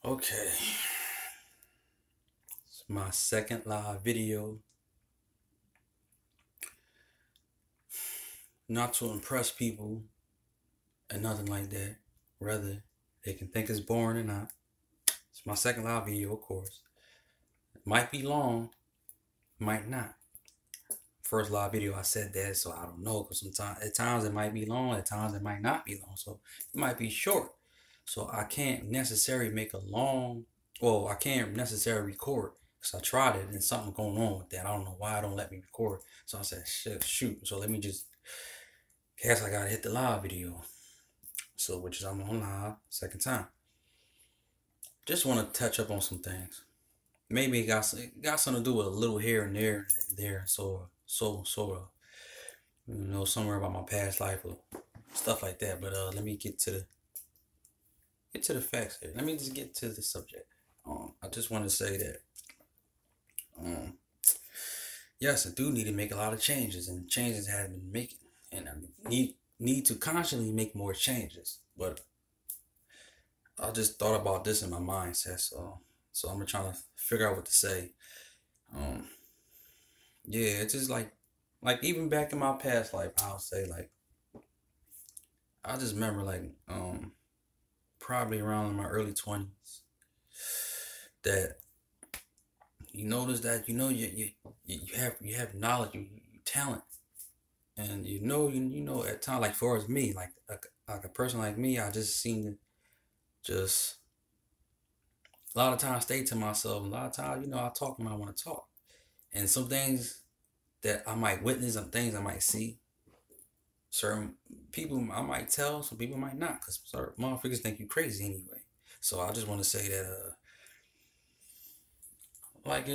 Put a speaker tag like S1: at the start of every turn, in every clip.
S1: Okay, it's my second live video. Not to impress people and nothing like that. Rather, they can think it's boring or not. It's my second live video, of course. It might be long, might not. First live video, I said that, so I don't know. Because sometimes, at times it might be long, at times it might not be long. So it might be short. So I can't necessarily make a long. Well, I can't necessarily record because I tried it and something going on with that. I don't know why I don't let me record. So I said, shit, shoot. So let me just. Guess I gotta hit the live video. So which is I'm on live second time. Just want to touch up on some things. Maybe it got something to do with a little here and there. So sort of somewhere about my past life or stuff like that. But let me get to the facts here. Let me just get to the subject. I just want to say that yes, I do need to make a lot of changes, and changes have been making, and I need to constantly make more changes. But I just thought about this in my mindset, so I'm trying to figure out what to say. Um, yeah, it's just like even back in my past life, I'll say like I just remember probably around my early 20s that you notice that you have knowledge, you talent, and you know at times like for as me like a person like me, I just seem to just a lot of times stay to myself. A lot of times I talk when I want to talk, and some things that I might witness, some things I might see. Certain people I might tell, some people might not, because certain motherfuckers think you crazy anyway. So I just want to say that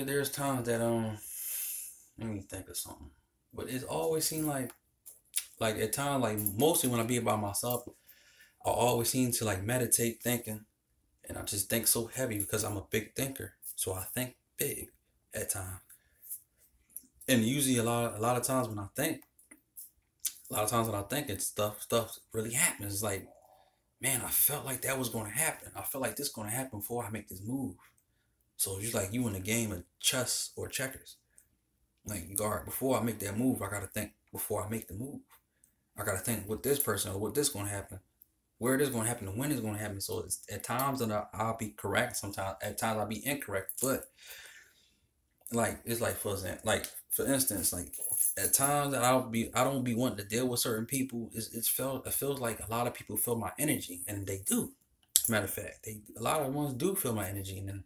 S1: there's times that let me think of something. But it's always seemed like at times like mostly when I be by myself, I always seem to like meditate thinking, and I just think so heavy because I'm a big thinker. So I think big at times. And usually a lot of times when I think, a lot of times when I think it stuff really happens. It's like, man, I felt like that was gonna happen. I felt like this gonna happen before I make this move. So it's just like you in a game of chess or checkers. Like, guard, before I make that move, I gotta think before I make the move. I gotta think with this person or what this gonna happen, where it is gonna happen, and when it's gonna happen. So it's at times that I'll be correct, sometimes at times I'll be incorrect. But like it's like for instance, like at times that I don't be wanting to deal with certain people. It feels like a lot of people feel my energy, and they do. Matter of fact, a lot of ones do feel my energy, and then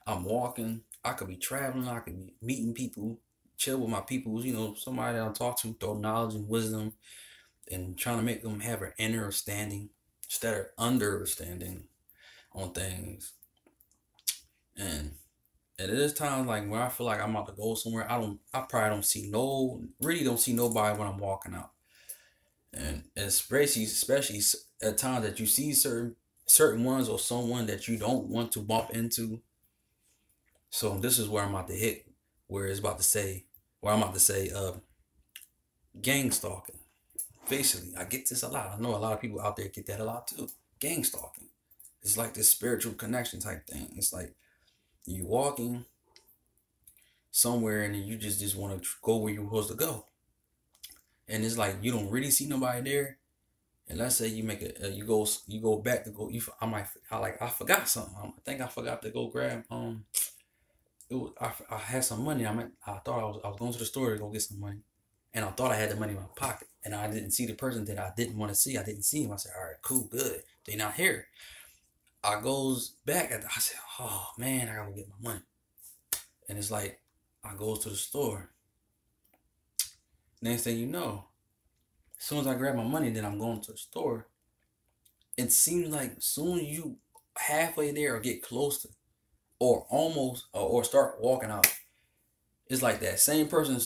S1: I'm walking. I could be traveling. I could be meeting people, chill with my people. Somebody that I talk to, throw knowledge and wisdom, and trying to make them have an understanding instead of understanding on things. And and it is times like when I feel like I'm about to go somewhere, I probably really don't see nobody when I'm walking out. And especially at times that you see certain ones or someone that you don't want to bump into. So this is where I'm about to hit, where it's about to say, where I'm about to say, gang stalking. Basically, I get this a lot. I know a lot of people out there get that a lot too. Gang stalking. It's like this spiritual connection type thing. It's like you walking somewhere and you just want to go where you're supposed to go, and it's like you don't really see nobody there. And let's say you make you go back to go. I forgot something. I think I forgot to go grab I had some money. I thought I was going to the store to go get some money, and I thought I had the money in my pocket, and I didn't see the person that I didn't want to see. I didn't see him. I said, all right, cool, good. They not here. I goes back I said, oh man, I gotta get my money. And it's like I goes to the store. Next thing you know, as soon as I grab my money, then I'm going to the store. It seems like soon you halfway there or get close to, or almost, or start walking out, it's like that same person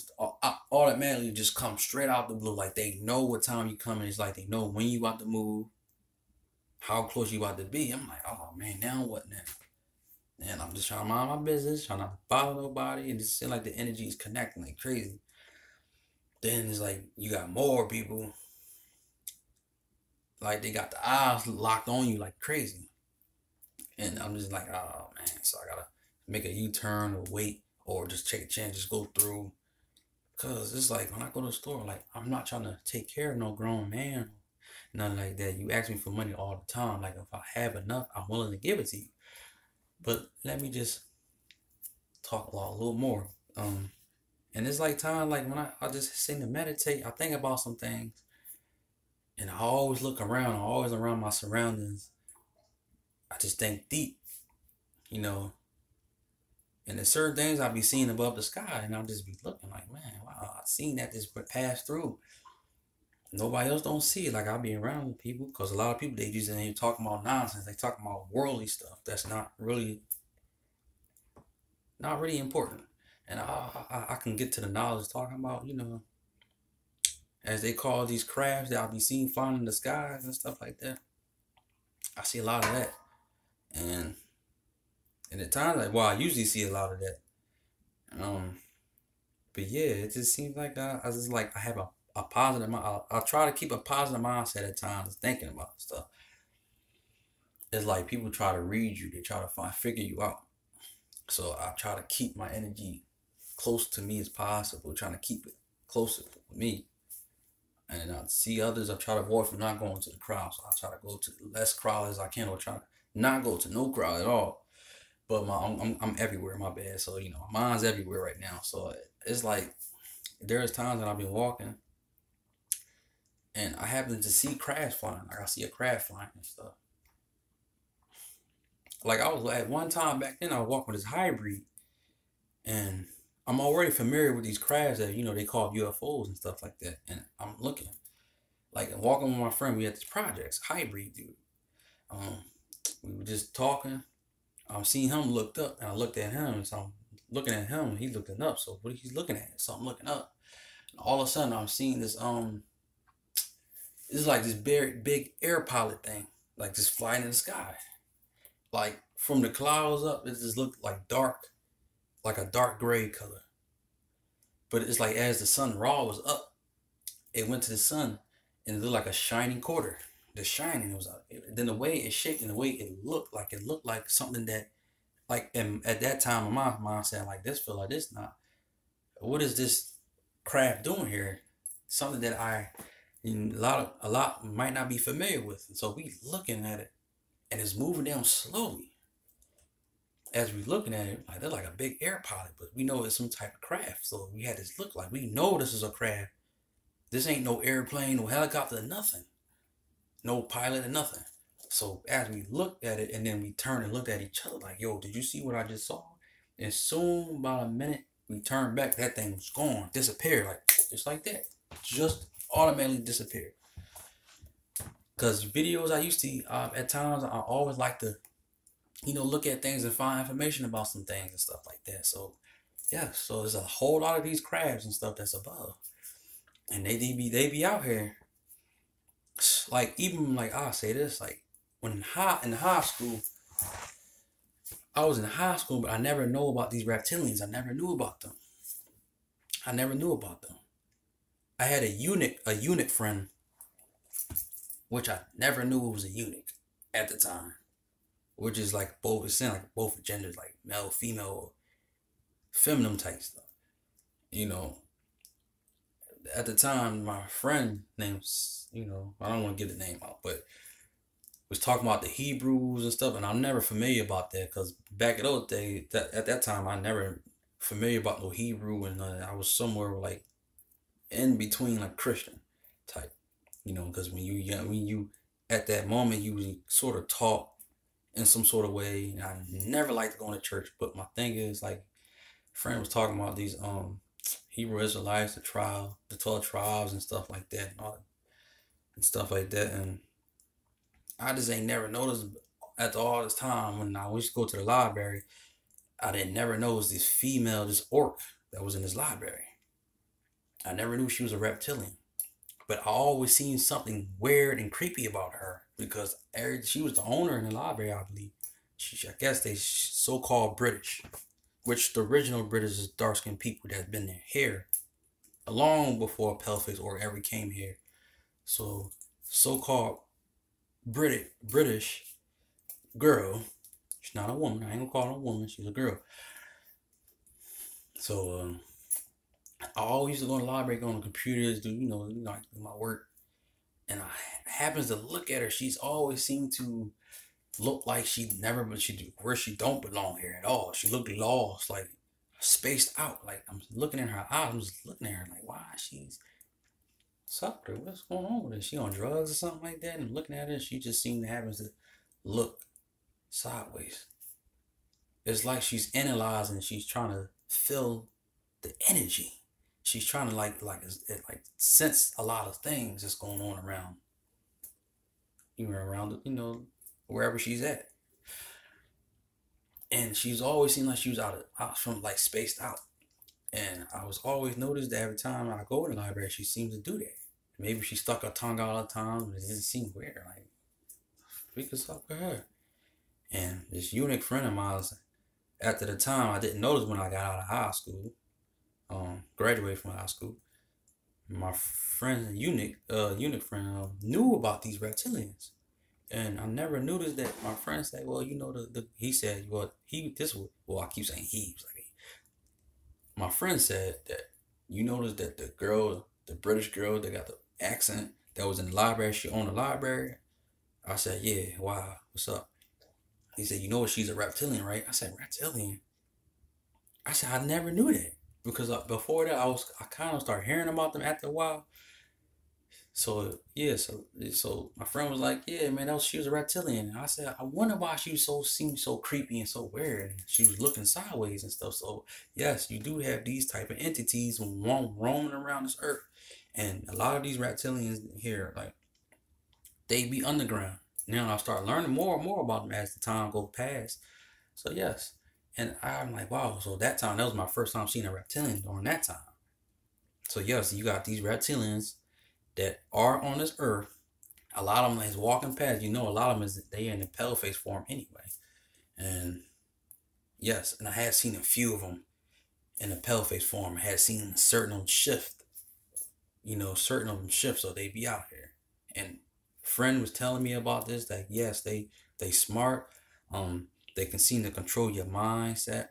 S1: automatically just come straight out the blue. Like they know what time you coming. It's like they know when you about to move, how close you about to be. I'm like, oh man, now what now? And I'm just trying to mind my business, trying not to bother nobody, and it seems like the energy is connecting like crazy. Then it's like you got more people, like they got the eyes locked on you like crazy. And I'm just like, oh man, so I gotta make a U-turn or wait or just take a chance, just go through. Cause it's like when I go to the store, like I'm not trying to take care of no grown man, nothing like that. You ask me for money all the time. Like if I have enough, I'm willing to give it to you. But let me just talk a little more. And it's like time, like when I just sit and meditate, I think about some things, and I always look around, I'm always around my surroundings. I just think deep, you know. And there's certain things I'll be seeing above the sky, and I'll just be looking like, man, wow, I've seen that just pass through. Nobody else don't see it. Like I'll be around people, because a lot of people they just ain't talking about nonsense. They talking about worldly stuff that's not really important. And I can get to the knowledge talking about, as they call these crabs that I'll be seeing flying in the skies and stuff like that. I see a lot of that. And at times, like, well, I usually see a lot of that. Um, but yeah, it just seems like I just like I have a positive mind. I try to keep a positive mindset at times, thinking about stuff. It's like people try to read you, they try to figure you out. So I try to keep my energy close to me as possible, trying to keep it closer to me. And I see others, I try to avoid from not going to the crowd. So I try to go to less crowd as I can, or try to not go to no crowd at all. But I'm everywhere, my bad. So my mind's everywhere right now. So it's like there's times that I've been walking, and I happen to see crabs flying. Like I see a crab flying and stuff. Like I was at one time back then, I was walking with this hybrid, and I'm already familiar with these crabs that they call UFOs and stuff like that. And I'm looking, like walking with my friend. We had this projects hybrid dude. Um, we were just talking. I'm seeing him looked up, and I looked at him, and so I'm looking at him, and he's looking up. So what he's looking at? So I'm looking up, and all of a sudden I'm seeing this it's like this big air pilot thing, like just flying in the sky, like from the clouds up. It just looked like dark, like a dark gray color. But it's like as the sun raw was up, it went to the sun, and it looked like a shining quarter. The shining was up. Then the way it shaped and the way it looked like something that, like, and at that time in my mind saying like this feel like this now. What is this craft doing here? Something that a lot might not be familiar with. And so we looking at it, and it's moving down slowly. As we looking at it, like they're like a big air pilot, but we know it's some type of craft. So we had this look like we know this is a craft. This ain't no airplane, no helicopter, nothing. No pilot or nothing. So as we looked at it, and then we turned and looked at each other like, yo, did you see what I just saw? And soon, about a minute, we turned back. That thing was gone, disappeared, like just like that. Just automatically disappeared. Because videos I used to, at times, I always like to, look at things and find information about some things and stuff like that. So, yeah, so there's a whole lot of these crabs and stuff that's above. And they be out here. Like, even, like, I'll say this, like, when in high school, I was in high school, but I never know about these reptilians. I never knew about them. I never knew about them. I had a eunuch friend, which I never knew was a eunuch at the time. Which is like both, it's saying like both genders, like male, female, feminine type stuff. At the time, my friend names, I don't want to give the name out, but was talking about the Hebrews and stuff, and I'm never familiar about that, because back in those days, at that time, I never familiar about no Hebrew, and I was somewhere like in between, like Christian type, because when you at that moment you sort of taught in some sort of way. And I never liked going to church, but my thing is, like, friend was talking about these Hebrew Israelites, the 12 tribes and stuff like that, and I just ain't never noticed after all this time when I used to go to the library. I didn't never notice this orc that was in this library. I never knew she was a reptilian, but I always seen something weird and creepy about her, because she was the owner in the library, I believe. I guess they so-called British, which the original British is dark-skinned people that's been there here long before Paleface or ever came here. So called British girl She's not a woman. I ain't gonna call her a woman. She's a girl. So I always used to go to the library, go on the computers, do like my work, and I happens to look at her. She's always seemed to look like she never, but where she don't belong here at all. She looked lost, like spaced out. Like I'm looking in her eyes. I'm just looking at her like, why she's sucked her? What's going on with her? Is she on drugs or something like that? And looking at her, she just seemed to happen to look sideways. It's like she's analyzing. She's trying to feel the energy. She's trying to like sense a lot of things that's going on around, even around wherever she's at. And she's always seemed like she was out from like spaced out. And I was always noticed that every time I go in the library, she seems to do that. Maybe she stuck her tongue out all the time, but it didn't seem weird. Like we could talk to her. And this eunuch friend of mine, after the time, I didn't notice when I got out of high school, graduated from high school. My friend eunuch friend, knew about these reptilians. And I never noticed that. My friend said, well, he said, I keep saying he was like, my friend said that you noticed that the British girl that got the accent that was in the library, she owned the library. I said, yeah, wow, what's up? He said, you know what, she's a reptilian, right? I said, reptilian? I said, I never knew that. Because before that, I kind of started hearing about them after a while. So yeah, so my friend was like, yeah, man, she was a reptilian. And I said, I wonder why she seemed so creepy and so weird. She was looking sideways and stuff. So yes, you do have these type of entities roaming around this earth, and a lot of these reptilians here, like they be underground. Now I start learning more and more about them as the time goes past. So yes, and I'm like, wow. So that was my first time seeing a reptilian during that time. So yes, you got these reptilians that are on this earth. A lot of them is walking past. A lot of them they in the pale face form anyway. And yes, and I had seen a few of them in the pale face form. I had seen certain of them shift. Certain of them shift, so they be out here. And friend was telling me about this. That yes, they smart. They can seem to control your mindset.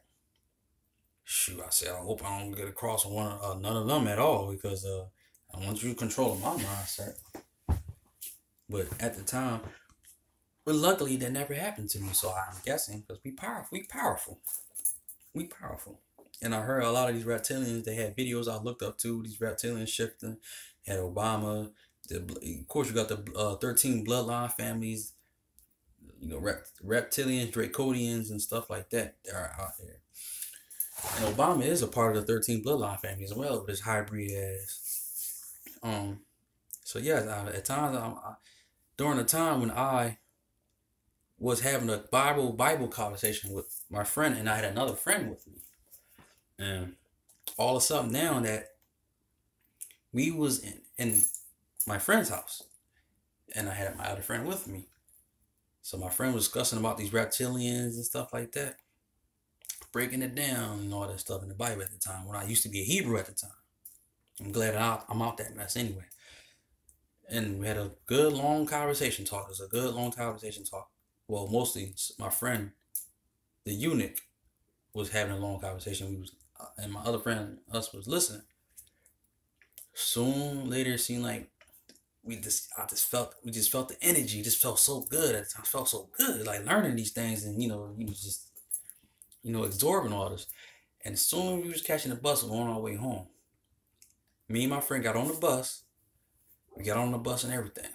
S1: Shoot, I said I hope I don't get across none of them at all, because I want you controlling my mindset. But at the time, but luckily that never happened to me. So I'm guessing because we powerful. And I heard a lot of these reptilians. They had videos I looked up to. These reptilians shifting. Had Obama. Of course, you got the 13 bloodline families. Reptilians, Draconians, and stuff like that. They are out there. And Obama is a part of the 13 bloodline family as well, with his hybrid ass. So yeah, at times, during the time when I was having a Bible conversation with my friend, and I had another friend with me, and all of a sudden now that we was in my friend's house, and I had my other friend with me, so my friend was discussing about these reptilians and stuff like that, breaking it down and all that stuff in the Bible at the time, when I used to be a Hebrew at the time. I'm glad I'm out that mess anyway. And we had a good long conversation talk. It was a good long conversation talk. Well, mostly my friend, the eunuch, was having a long conversation. And my other friend, us, was listening. Soon later, it seemed like we just felt the energy. It just felt so good. At the time, it felt so good, like learning these things, and just absorbing all this. And as soon as we was catching the bus and on our way home, me and my friend got on the bus. We got on the bus and everything.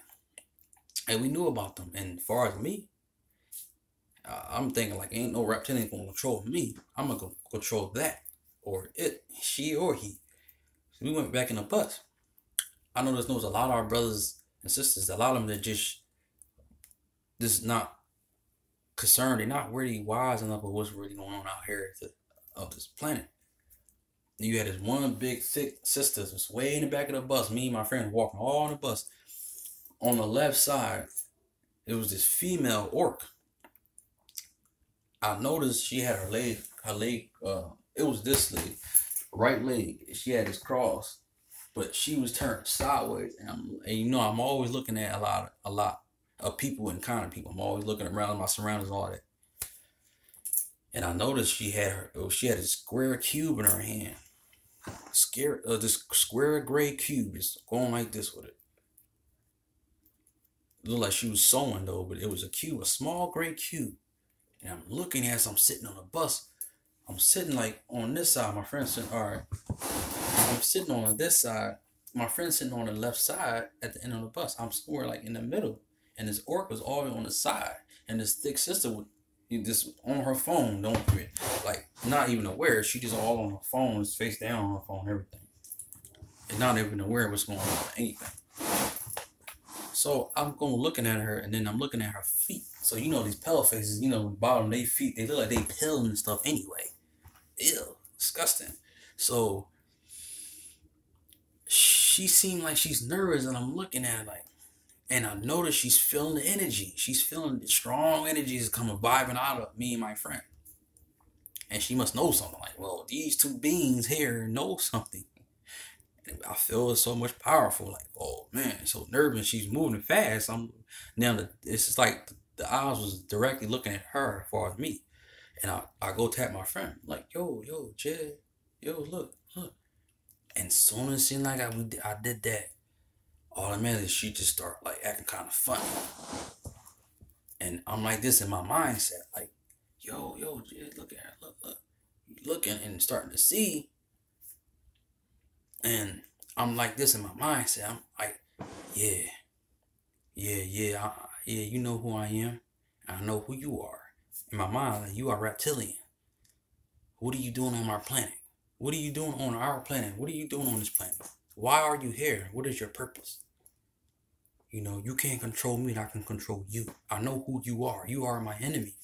S1: And we knew about them. And as far as me, I'm thinking like, ain't no reptilian gonna control me. I'm gonna control that, or it, she or he. So we went back in the bus. I know there's a lot of our brothers and sisters, a lot of them that just not concerned. They're not really wise enough of what's really going on out here of this planet. You had this one big thick sister that's way in the back of the bus. Me and my friend walking all on the bus. On the left side, it was this female orc. I noticed she had her leg, it was this leg, right leg. She had this cross, but she was turned sideways. And I'm always looking at a lot of people and kind of people. I'm always looking around my surroundings, all that. And I noticed she had a square cube in her hand. This square gray cube is going like this with it. It looked like she was sewing though, but it was a cube, a small gray cube. And I'm looking as I'm sitting on the bus. I'm sitting like on this side. My friend's sitting, all right. I'm sitting on this side. My friend's sitting on the left side at the end of the bus. I'm somewhere like in the middle. And this orc was all on the side. And this thick sister would just on her phone, like not even aware. She just all on her phone, is face down on her phone, everything. And not even aware of what's going on, anything. So I'm going looking at her, and then I'm looking at her feet. So you know these pale faces, bottom of their feet, they look like they peeling and stuff anyway. Ew, disgusting. So she seemed like she's nervous, and I'm looking at her like, and I noticed she's feeling the energy. She's feeling the strong energies coming vibing out of me and my friend. And she must know something. Like, well, these two beings here know something. And I feel it's so much powerful. Like, oh man, so nervous. She's moving fast. It's just like the eyes was directly looking at her as far as me. And I go tap my friend. Like, yo, Jed, yo, look. And soon as it seemed like I did that, automatically she just start like acting kind of funny. And I'm like this in my mindset, like, yo, Jed, look at her, look. Looking and starting to see. And I'm like this in my mindset. I'm like, yeah, you know who I am. I know who you are. In my mind, like, you are reptilian. What are you doing on our planet? What are you doing on our planet? What are you doing on this planet? Why are you here? What is your purpose? You can't control me, and I can control you. I know who you are. You are my enemy.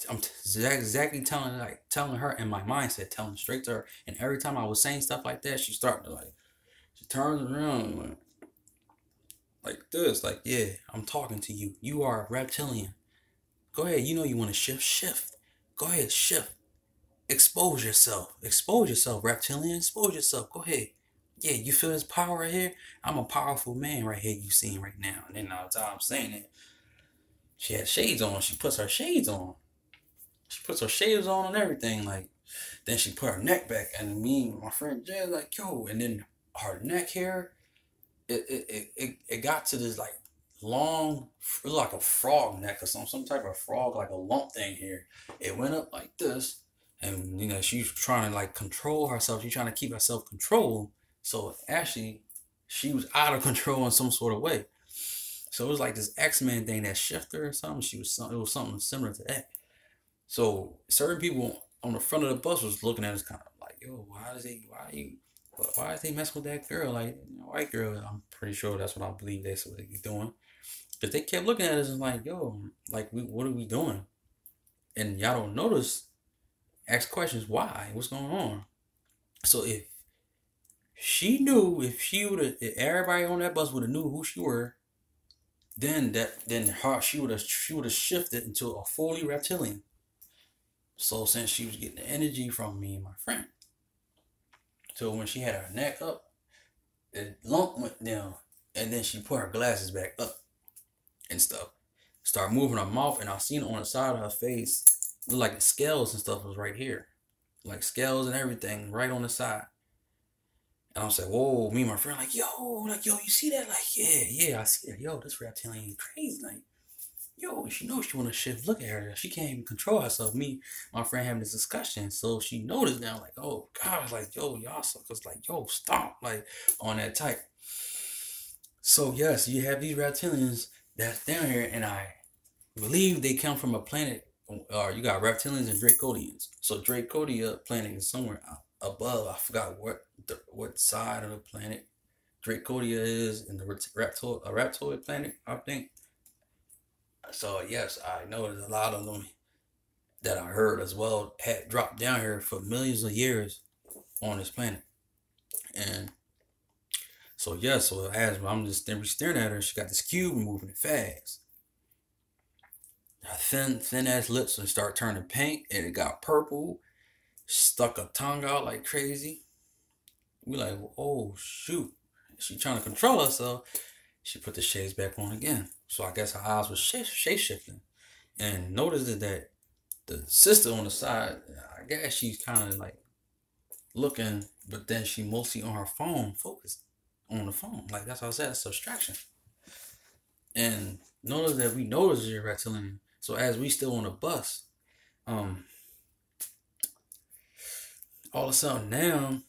S1: I'm exactly telling her in my mindset, telling straight to her. And every time I was saying stuff like that, she started to she turns around like this, like, yeah, I'm talking to you. You are a reptilian. Go ahead. You want to shift. Go ahead, shift. Expose yourself, reptilian. Expose yourself. Go ahead. Yeah, you feel this power right here? I'm a powerful man right here. You seeing right now. And then all the time I'm saying it, she had shades on. She puts her shades on. She puts her shades on and everything. Like, then she put her neck back, and me and my friend Jay like, yo. And then her neck hair, it got to this like long, like a frog neck or some type of frog, like a lump thing here. It went up like this, and she's trying to like control herself. She's trying to keep herself controlled. So actually, she was out of control in some sort of way. So it was like this X-Men thing that shifted her or something. It was something similar to that. So certain people on the front of the bus was looking at us kind of like, yo, why is they messing with that girl? Like, white girl. I'm pretty sure that's what I believe that's what they be doing. But they kept looking at us and like, yo, like, what are we doing? And y'all don't notice, ask questions, why? What's going on? So if everybody on that bus would have knew who she were, then she would have shifted into a fully reptilian. So since she was getting the energy from me and my friend, so when she had her neck up, the lump went down, and then she put her glasses back up and stuff. Start moving her mouth, and I seen on the side of her face, like scales and stuff was right here, like scales and everything right on the side. And I was like, whoa, me and my friend like, yo, you see that? Like, yeah, I see that. Yo, this reptilian crazy, like. Yo, she knows she want to shift. Look at her. She can't even control herself. Me, my friend having this discussion. So she noticed now, like, oh, God, like, yo, y'all suckers, like, yo, stop, like, on that type. So, yes, you have these reptilians that's down here, and I believe they come from a planet, or you got reptilians and Dracodians. So, Dracodia planet is somewhere above. I forgot what side of the planet Dracodia is, in the reptoid planet, I think. So yes, I know there's a lot of them that I heard as well had dropped down here for millions of years on this planet. And so yes, so as I'm just staring at her, she got this cube moving it fast. Her thin ass lips and start turning pink, and it got purple. Stuck a tongue out like crazy. We like, oh shoot, she trying to control herself. She put the shades back on again. So I guess her eyes was shape shifting. And noticed that the sister on the side, I guess she's kind of like looking, but then she mostly on her phone, focused on the phone. Like that's what I said, it's a distraction. And notice that we notice you're reptilian. So as we still on the bus, um, all of a sudden now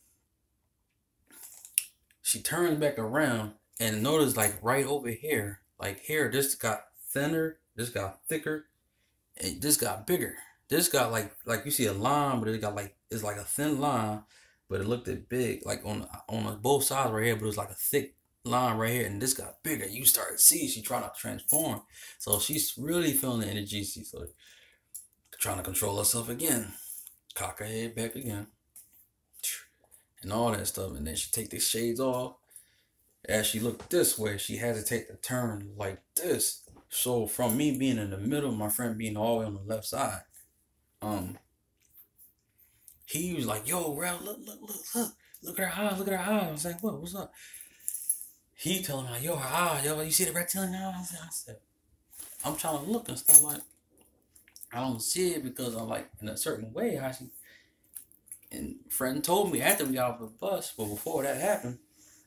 S1: she turns back around and notice like right over here, like here, this got thinner, this got thicker, and this got bigger. This got like you see a line, but it got like it's like a thin line, but it looked at big, like on both sides right here, but it was like a thick line right here, and this got bigger. You start to see she trying to transform, so she's really feeling the energy. She's like trying to control herself again, cock her head back again, and all that stuff, and then she take the shades off. As she looked this way, she had to take the turn like this. So from me being in the middle, my friend being all the way on the left side, he was like, "Yo, bro, look at her eyes, look at her eyes." I was like, "What? What's up?" He telling me like, "Yo, her eyes, yo, you see the reptilian eyes?" I said, "I'm trying to look and stuff like, I don't see it because I'm like in a certain way how she." And friend told me after we got off the bus, but before that happened,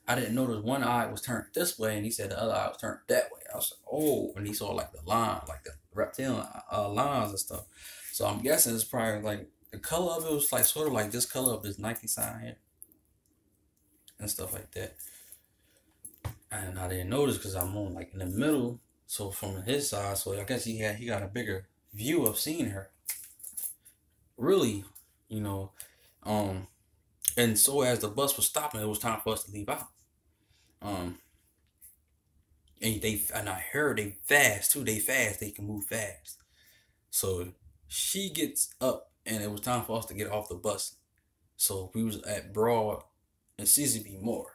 S1: I didn't notice one eye was turned this way, and he said the other eye was turned that way. I was like, "Oh," and he saw like the line, like the reptilian lines and stuff. So I'm guessing it's probably like the color of it was like sort of like this color of this Nike sign here and stuff like that. And I didn't notice because I'm on like in the middle, so from his side, so I guess he got a bigger view of seeing her. Really, you know, and so as the bus was stopping, it was time for us to leave out. Um, and I heard they fast too. They fast. They can move fast. So she gets up, and it was time for us to get off the bus. So we was at Broad and CZB Moore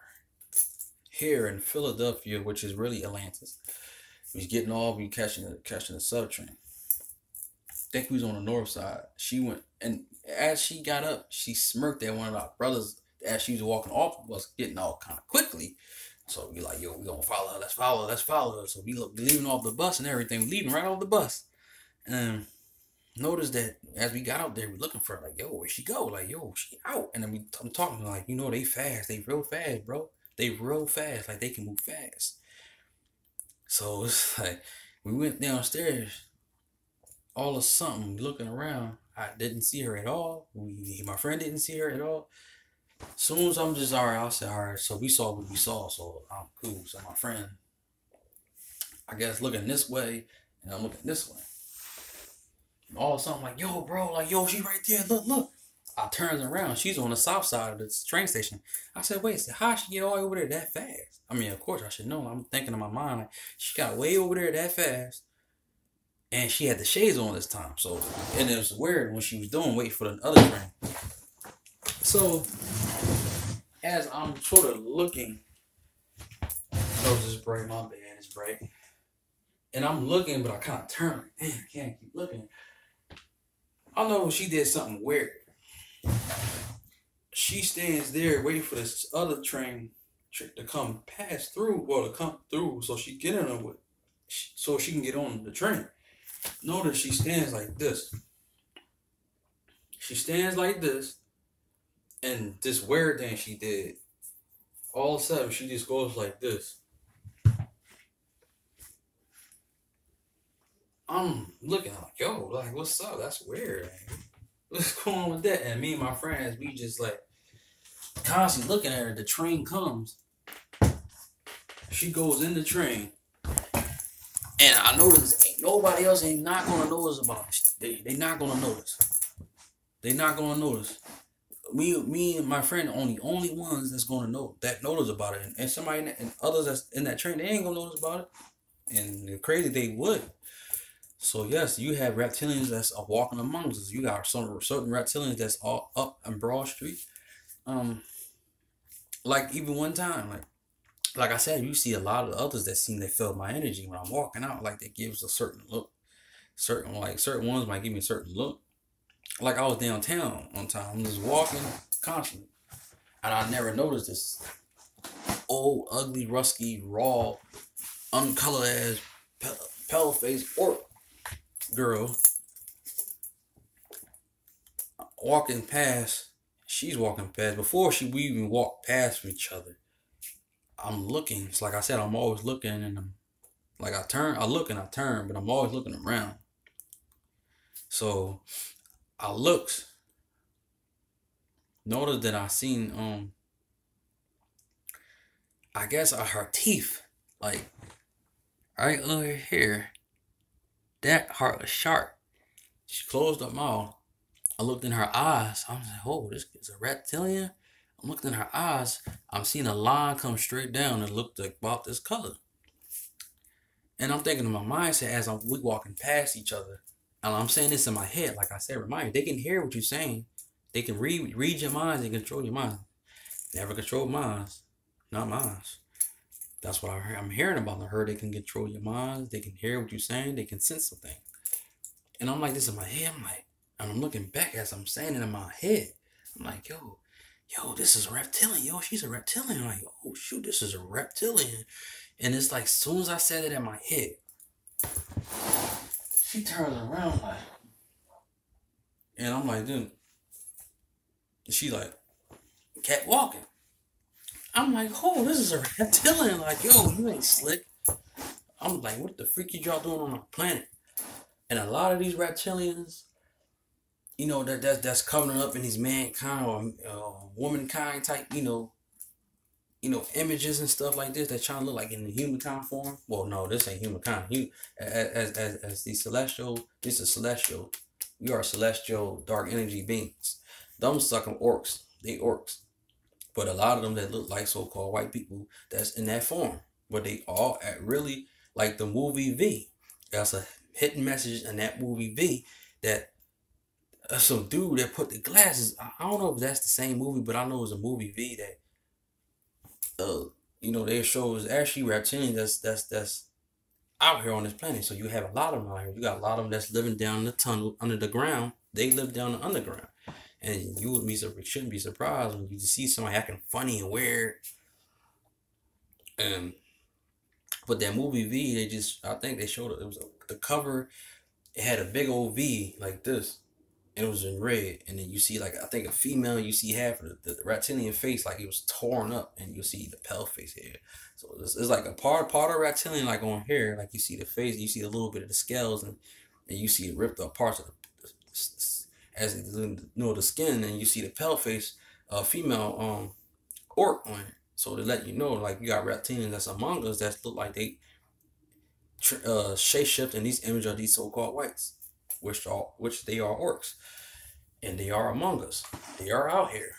S1: here in Philadelphia, which is really Atlantis. We was getting off. We catching the sub train. I think we was on the north side. She went, and as she got up, she smirked at one of our brothers as she was walking off of us, getting off kind of quickly. So we like, "Yo, we gonna follow her. Let's follow her. Let's follow her." So we look leaving off the bus and everything. We leaving right off the bus. And notice that as we got out there, we looking for her. Like, "Yo, where'd she go?" Like, "Yo, she out." And then I'm talking like, they fast. They real fast, bro. They real fast. Like they can move fast. So it's like we went downstairs. All of something looking around. I didn't see her at all. My friend didn't see her at all. Soon as I'm just all right, I said, "All right." So we saw what we saw. So I'm cool. So my friend, I guess, looking this way, and I'm looking this way. And all of a sudden, I'm like, "Yo, bro, like, yo, she right there. Look, look." I turns around. She's on the south side of the train station. I said, "Wait, so how she get all the way over there that fast?" I mean, of course I should know. I'm thinking in my mind, like, she got way over there that fast. And she had the shades on this time. So, and it was weird when she was waiting for the other train. So, as I'm sort of looking, nose is bright, my bad, it's bright. And I'm looking, but I kind of turn. Damn, I can't keep looking. I know she did something weird. She stands there waiting for this other train to come pass through, or to come through, so she get in her so she can get on the train. Notice she stands like this. She stands like this, and this weird thing she did, all of a sudden she just goes like this. I'm looking like, "Yo, like, what's up? That's weird. Man. What's going on with that?" And me and my friends, we just like constantly looking at her. The train comes. She goes in the train. And I noticed nobody else ain't not gonna notice about it. They not gonna notice. They not gonna notice. Me and my friend are only ones that's gonna notice about it. And somebody and others that's in that train, they ain't gonna notice about it. And the crazy they would. So yes, you have reptilians that's walking amongst us. You got some certain reptilians that's all up on Broad Street. Like even one time, like I said, you see a lot of others that seem they feel my energy when I'm walking out. Like they give us a certain look. Certain ones might give me a certain look. Like I was downtown one time, I'm just walking constantly, and I never noticed this old, ugly, rusty, raw, uncolored ass, pale face orc girl walking past. She's walking past. Before we even walk past each other, I'm looking. It's like I said, I'm always looking, and like I look and I turn, but I'm always looking around. So I looked, noticed that I seen I guess her teeth, like right over here. That heart was sharp. She closed her mouth. I looked in her eyes. I was like, oh, this is a reptilian. I'm looking in her eyes. I'm seeing a line come straight down and looked like about this color. And I'm thinking in my mindset as we walking past each other. And I'm saying this in my head, like I said, remind you, they can hear what you're saying. They can read your minds and control your mind. Never control minds. Not minds. That's what I'm hearing about. I heard they can control your minds. They can hear what you're saying. They can sense something. And I'm like this in my head. And I'm looking back as I'm saying it in my head. I'm like, yo, this is a reptilian. Yo, she's a reptilian. I'm like, oh, shoot, this is a reptilian. And it's like, as soon as I said it in my head, she turns around like, and I'm like, dude, she like, kept walking. I'm like, oh, this is a reptilian. Like, yo, you ain't slick. I'm like, what the freak y'all doing on our planet? And a lot of these reptilians, you know, that's coming up in these mankind or womankind type, you know, images and stuff like this that trying to look like in the humankind form. Well, no, this ain't humankind. As the celestial, this is celestial. We are celestial dark energy beings. Them sucking orcs. They orcs. But a lot of them that look like so-called white people, that's in that form. But they all at really like the movie V. That's a hidden message in that movie V that some dude that put the glasses. I don't know if that's the same movie, but I know it was a movie V that they show is actually reptilian that's out here on this planet. So you have a lot of them out here. You got a lot of them that's living down in the tunnel under the ground. They live down the underground. And shouldn't be surprised when you see somebody acting funny and weird. But that movie V, I think they showed it was the cover. It had a big old V like this, and it was in red. And then you see like I think a female. You see half of the reptilian face like it was torn up, and you see the pale face here. So it's like a part of reptilian like on here, like you see the face, you see a little bit of the scales, and you see it ripped up parts of the skin, and you see the pale face, female orc on it. So to let you know, like you got reptilians that's among us that look like they shape shift in these images of these so-called whites, which they are orcs, and they are among us. They are out here,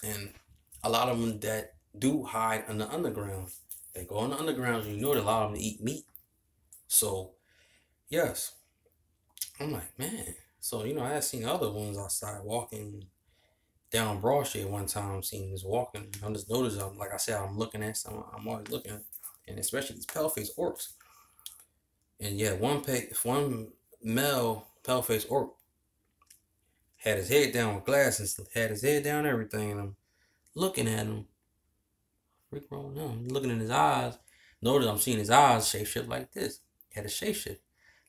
S1: and a lot of them that do hide in the underground. They go in the underground, and you know that a lot of them eat meat. So yes, I'm like, man. So I had seen other ones outside walking down Broad Street one time. Seen this walking. I just noticed. Like I said, I'm looking at some. I'm always looking, and especially these pale-faced orcs. And yeah, one male pale-faced orc had his head down with glasses, had his head down, everything, and I'm looking at him. Freak wrong now. Looking in his eyes. Notice I'm seeing his eyes shapeshift like this. He had a shapeshift.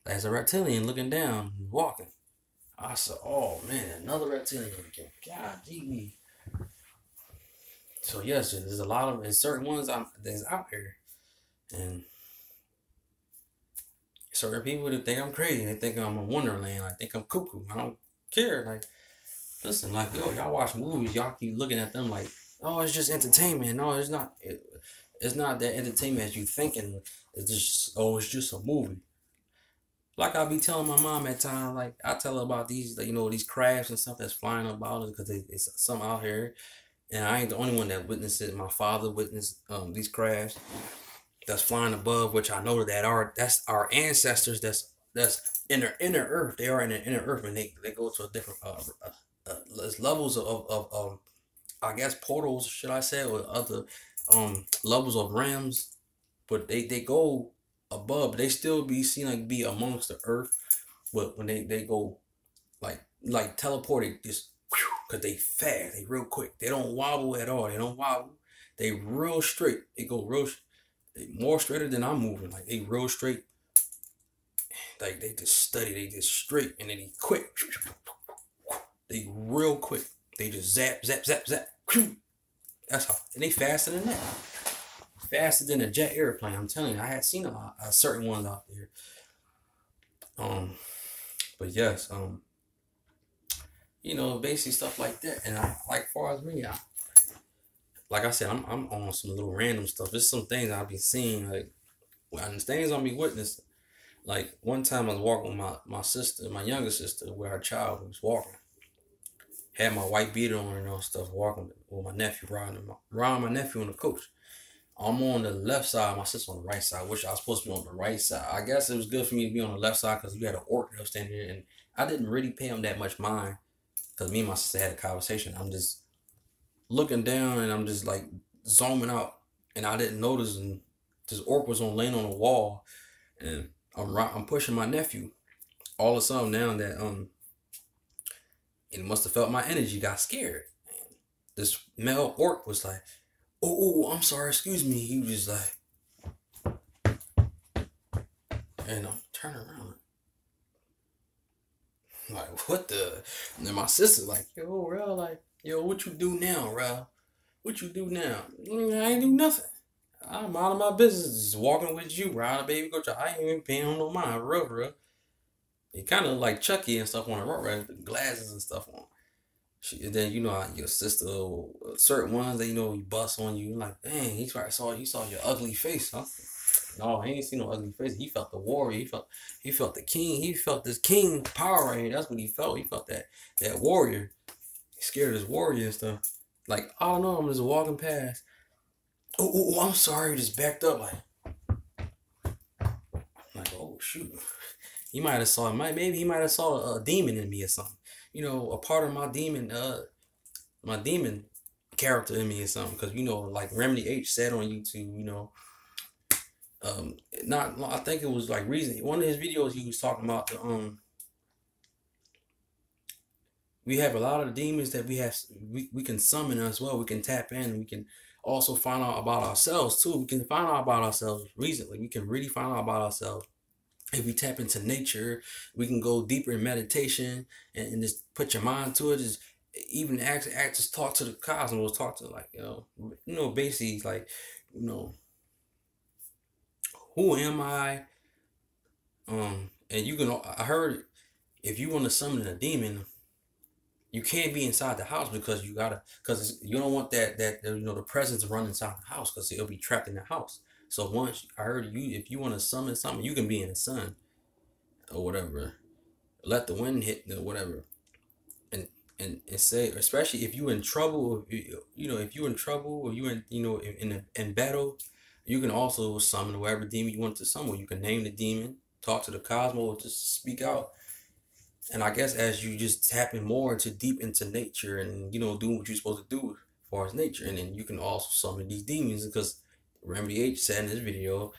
S1: As a reptilian looking down, walking. I said, oh man, another reptilian again. God, gee. So yes, there's a lot of certain ones that's out here, and certain people that think I'm crazy. They think I'm a wonderland. I think I'm cuckoo. I don't care. Like, listen, like y'all watch movies. Y'all keep looking at them like, oh, it's just entertainment. No, it's not. It's not that entertainment as you thinking. It's just a movie. Like I be telling my mom at times, like I tell her about these, these crabs and stuff that's flying about because it's some out here, and I ain't the only one that witnessed it. My father witnessed these crabs that's flying above, which I know that's our ancestors. That's in the inner earth. They are in the inner earth, and they go to a different levels of I guess portals, should I say, or other levels of realms, but they go above. They still be seen like be amongst the earth, but when they go like teleported just because they fast, they real quick. They don't wobble at all. They don't wobble. They real straight. They go they more straighter than I'm moving. Like they real straight. Like they just study. They just straight, and then they quick. They real quick. They just zap, zap, zap, zap. That's how. And they faster than that. Faster than a jet airplane. I'm telling you, I had seen a certain ones out there. But yes, basically stuff like that. And I like, far as me, like I said, I'm on some little random stuff. There's some things I've been seeing, like, and things I'll be witnessing. Like one time I was walking with my sister, my younger sister, with our child was walking. Had my white beater on and all stuff, walking with my nephew, riding my nephew on the coach. I'm on the left side, my sister on the right side, which I was supposed to be on the right side. I guess it was good for me to be on the left side because we had an orc that was standing there, and I didn't really pay him that much mind because me and my sister had a conversation. I'm just looking down and I'm just like zooming out, and I didn't notice, and this orc was laying on the wall, and I'm pushing my nephew. All of a sudden now that and must have felt my energy, got scared. And this male orc was like, oh, I'm sorry, excuse me. He was like, and I'm turning around. Like, what the? And then my sister like, yo, bro, like, yo, what you do now, bro? What you do now? I ain't do nothing. I'm out of my business, just walking with you, bro. The baby coach. I ain't even paying on no mind, bro. He kind of like Chucky and stuff on the road, right? The glasses and stuff on. And then your sister, certain ones that he bust on you. Like, dang, he saw your ugly face, huh? No, he ain't seen no ugly face. He felt the warrior. He felt the king. He felt this king power right here. That's what he felt. He felt that warrior. He scared of this warrior and stuff. Like, I don't know. I'm just walking past. Oh, I'm sorry. Just backed up. I'm like, oh shoot. He might have saw. Maybe he might have saw a demon in me or something. A part of my demon character in me or something. Because like Remedy H said on YouTube, not I think it was like reason. One of his videos he was talking about we have a lot of demons that we can summon as well. We can tap in, and we can also find out about ourselves too. We can find out about ourselves recently. We can really find out about ourselves. If we tap into nature, we can go deeper in meditation and just put your mind to it. Just even just talk to the cosmos, talk to basically like, who am I? And I heard if you want to summon a demon, you can't be inside the house because you don't want that the presence run inside the house because it'll be trapped in the house. So once I heard if you want to summon something, you can be in the sun or whatever. Let the wind hit or whatever. And say, especially if you're in trouble, if you're in trouble or you in battle, you can also summon whatever demon you want to summon. You can name the demon, talk to the cosmos, just speak out. And I guess as you just tapping more deep into nature and doing what you're supposed to do as far as nature, and then you can also summon these demons because Remedy H said in this video,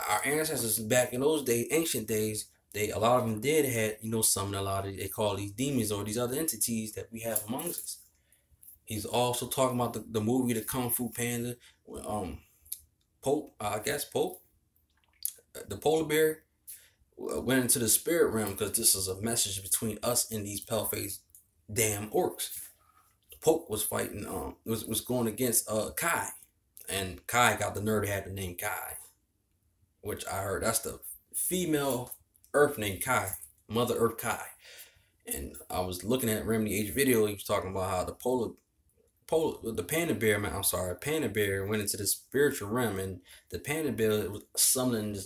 S1: our ancestors back in those days, ancient days, a lot of them had summon a lot of, they call these demons or these other entities that we have amongst us. He's also talking about the movie The Kung Fu Panda, Pope, the polar bear went into the spirit realm because this is a message between us and these pale-faced damn orcs. Pope was fighting, was going against Kai, and Kai got the nerve to have the name Kai, which I heard that's the female Earth named Kai, Mother Earth Kai. And I was looking at Remedy H video. He was talking about how the panda bear, panda bear went into the spiritual realm, and the panda bear was summoning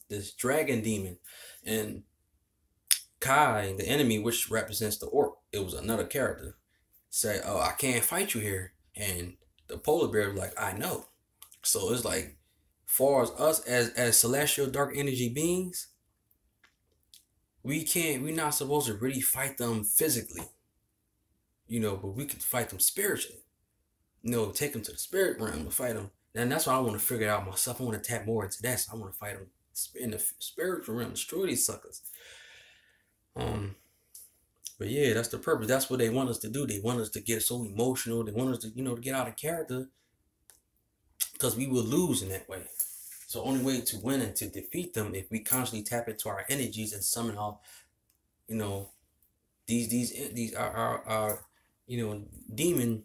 S1: this dragon demon, and Kai, the enemy, which represents the orc, it was another character, said, "Oh, I can't fight you here," and the polar bear was like, "I know." So it's like, far as us as celestial dark energy beings, we're not supposed to really fight them physically, but we could fight them spiritually. Take them to the spirit realm and fight them. And that's why I want to figure it out myself. I want to tap more into that. So I want to fight them in the spiritual realm, destroy these suckers. But yeah, that's the purpose. That's what they want us to do. They want us to get so emotional. They want us to, to get out of character, because we will lose in that way. So the only way to win and to defeat them if we constantly tap into our energies and summon all, These are demon,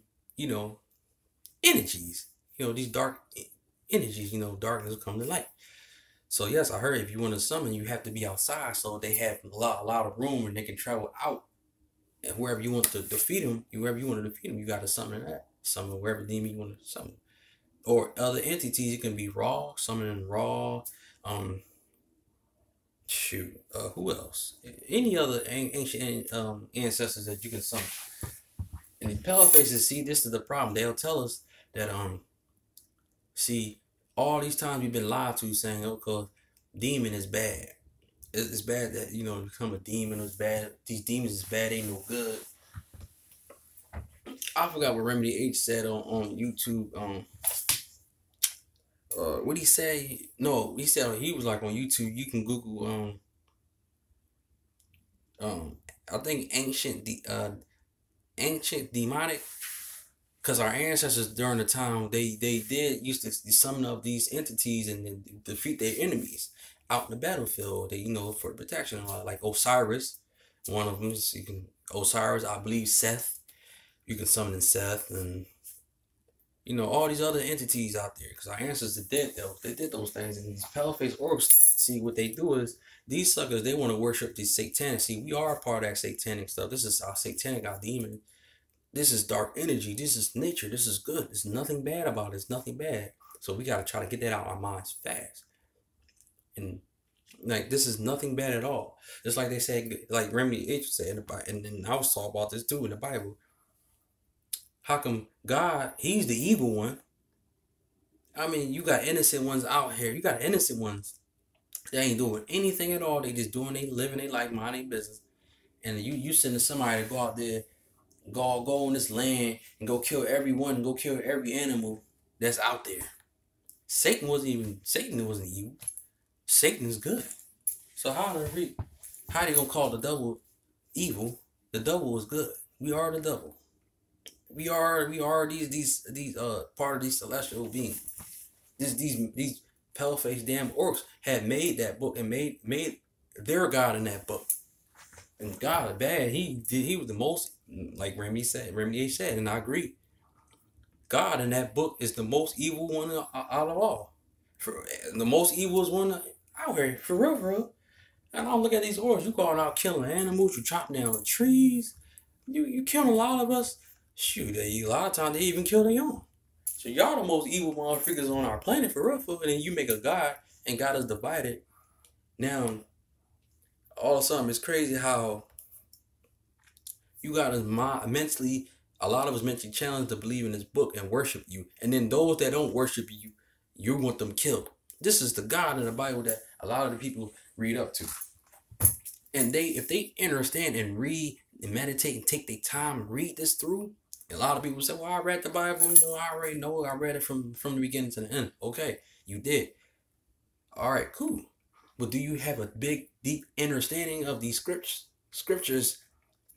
S1: energies. These dark energies. Darkness will come to light. So yes, I heard if you want to summon, you have to be outside. So they have a lot of room, and they can travel out. And wherever you want to defeat them, you got to summon that. Summon wherever demon you want to summon. Or other entities, it can be raw, summoning raw. Um, who else? Any other ancient ancestors that you can summon. And the pale faces, see, this is the problem. They'll tell us that see, all these times you've been lied to, saying, oh, cause demon is bad. It's bad that become a demon is bad. These demons is bad, ain't no good. I forgot what Remedy H said on YouTube. What did he say? No, he said he was like on YouTube. You can Google I think ancient demonic, because our ancestors during the time they did used to summon up these entities and then defeat their enemies out in the battlefield. They for protection, like Osiris. One of them is Osiris. I believe Seth. You can summon Seth and all these other entities out there, because our ancestors did those things. And these pale-faced orcs, see, what they do is these suckers, they want to worship these satanic. See, we are a part of that satanic stuff. This is our satanic, our demon. This is dark energy. This is nature. This is good. There's nothing bad about it. It's nothing bad. So we got to try to get that out of our minds fast. And like, this is nothing bad at all. Just like they said, like Remedy H said in the Bible, and then I was talking about this too in the Bible. How come God, he's the evil one? I mean, you got innocent ones out here. You got innocent ones. They ain't doing anything at all. They just living their life, minding their business. And you sending somebody to go out there, go on this land and go kill everyone, go kill every animal that's out there. Satan wasn't evil. Satan is good. So how they gonna call the devil evil? The devil is good. We are the devil. We are these part of these celestial beings. These pale-faced damn orcs had made that book and made their God in that book. And God is bad. He was the most, like Remedy said, and I agree. God in that book is the most evil one out of all. The most evil is one out here, for real. And I look at these orcs. You going out killing animals. You chopping down trees. You killing a lot of us. Shoot, a lot of times they even kill their own. So y'all the most evil motherfuckers on our planet, for real. And then you make a God, and God is divided. Now, all of a sudden, it's crazy how you got us mentally, a lot of us mentally challenged to believe in this book and worship you. And then those that don't worship you, you want them killed. This is the God in the Bible that a lot of the people read up to. And if they understand and read and meditate and take their time and read this through, a lot of people say, well, I read the Bible, I already know, I read it from the beginning to the end. Okay, you did. All right, cool. But do you have a big, deep understanding of these scriptures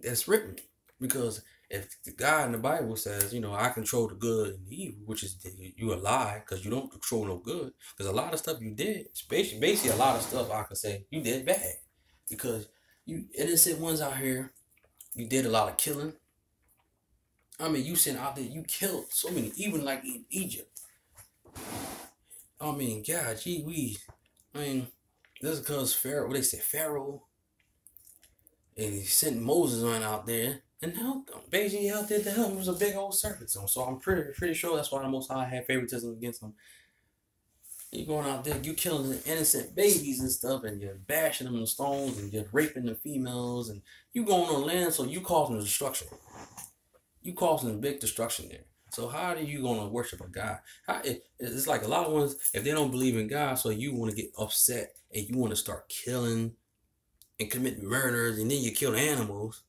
S1: that's written? Because if the God in the Bible says, I control the good and the evil, which is you a lie, because you don't control no good. Because a lot of stuff you did, basically a lot of stuff I could say you did bad. Because you innocent ones out here, you did a lot of killing. I mean, you sent out there, you killed so many, even like in Egypt. I mean, God, this is because Pharaoh, and he sent Moses on out there and helped them. Basically, out there to help him. It was a big old serpent. So I'm pretty sure that's why the Most High had favoritism against him. You going out there, you killing the innocent babies and stuff, and you're bashing them in stones, and you're raping the females, and you going on land, so you causing destruction. You causing big destruction there. So how are you going to worship a God? It's like a lot of ones, if they don't believe in God, so you want to get upset, and you want to start killing and committing murders, and then you kill animals.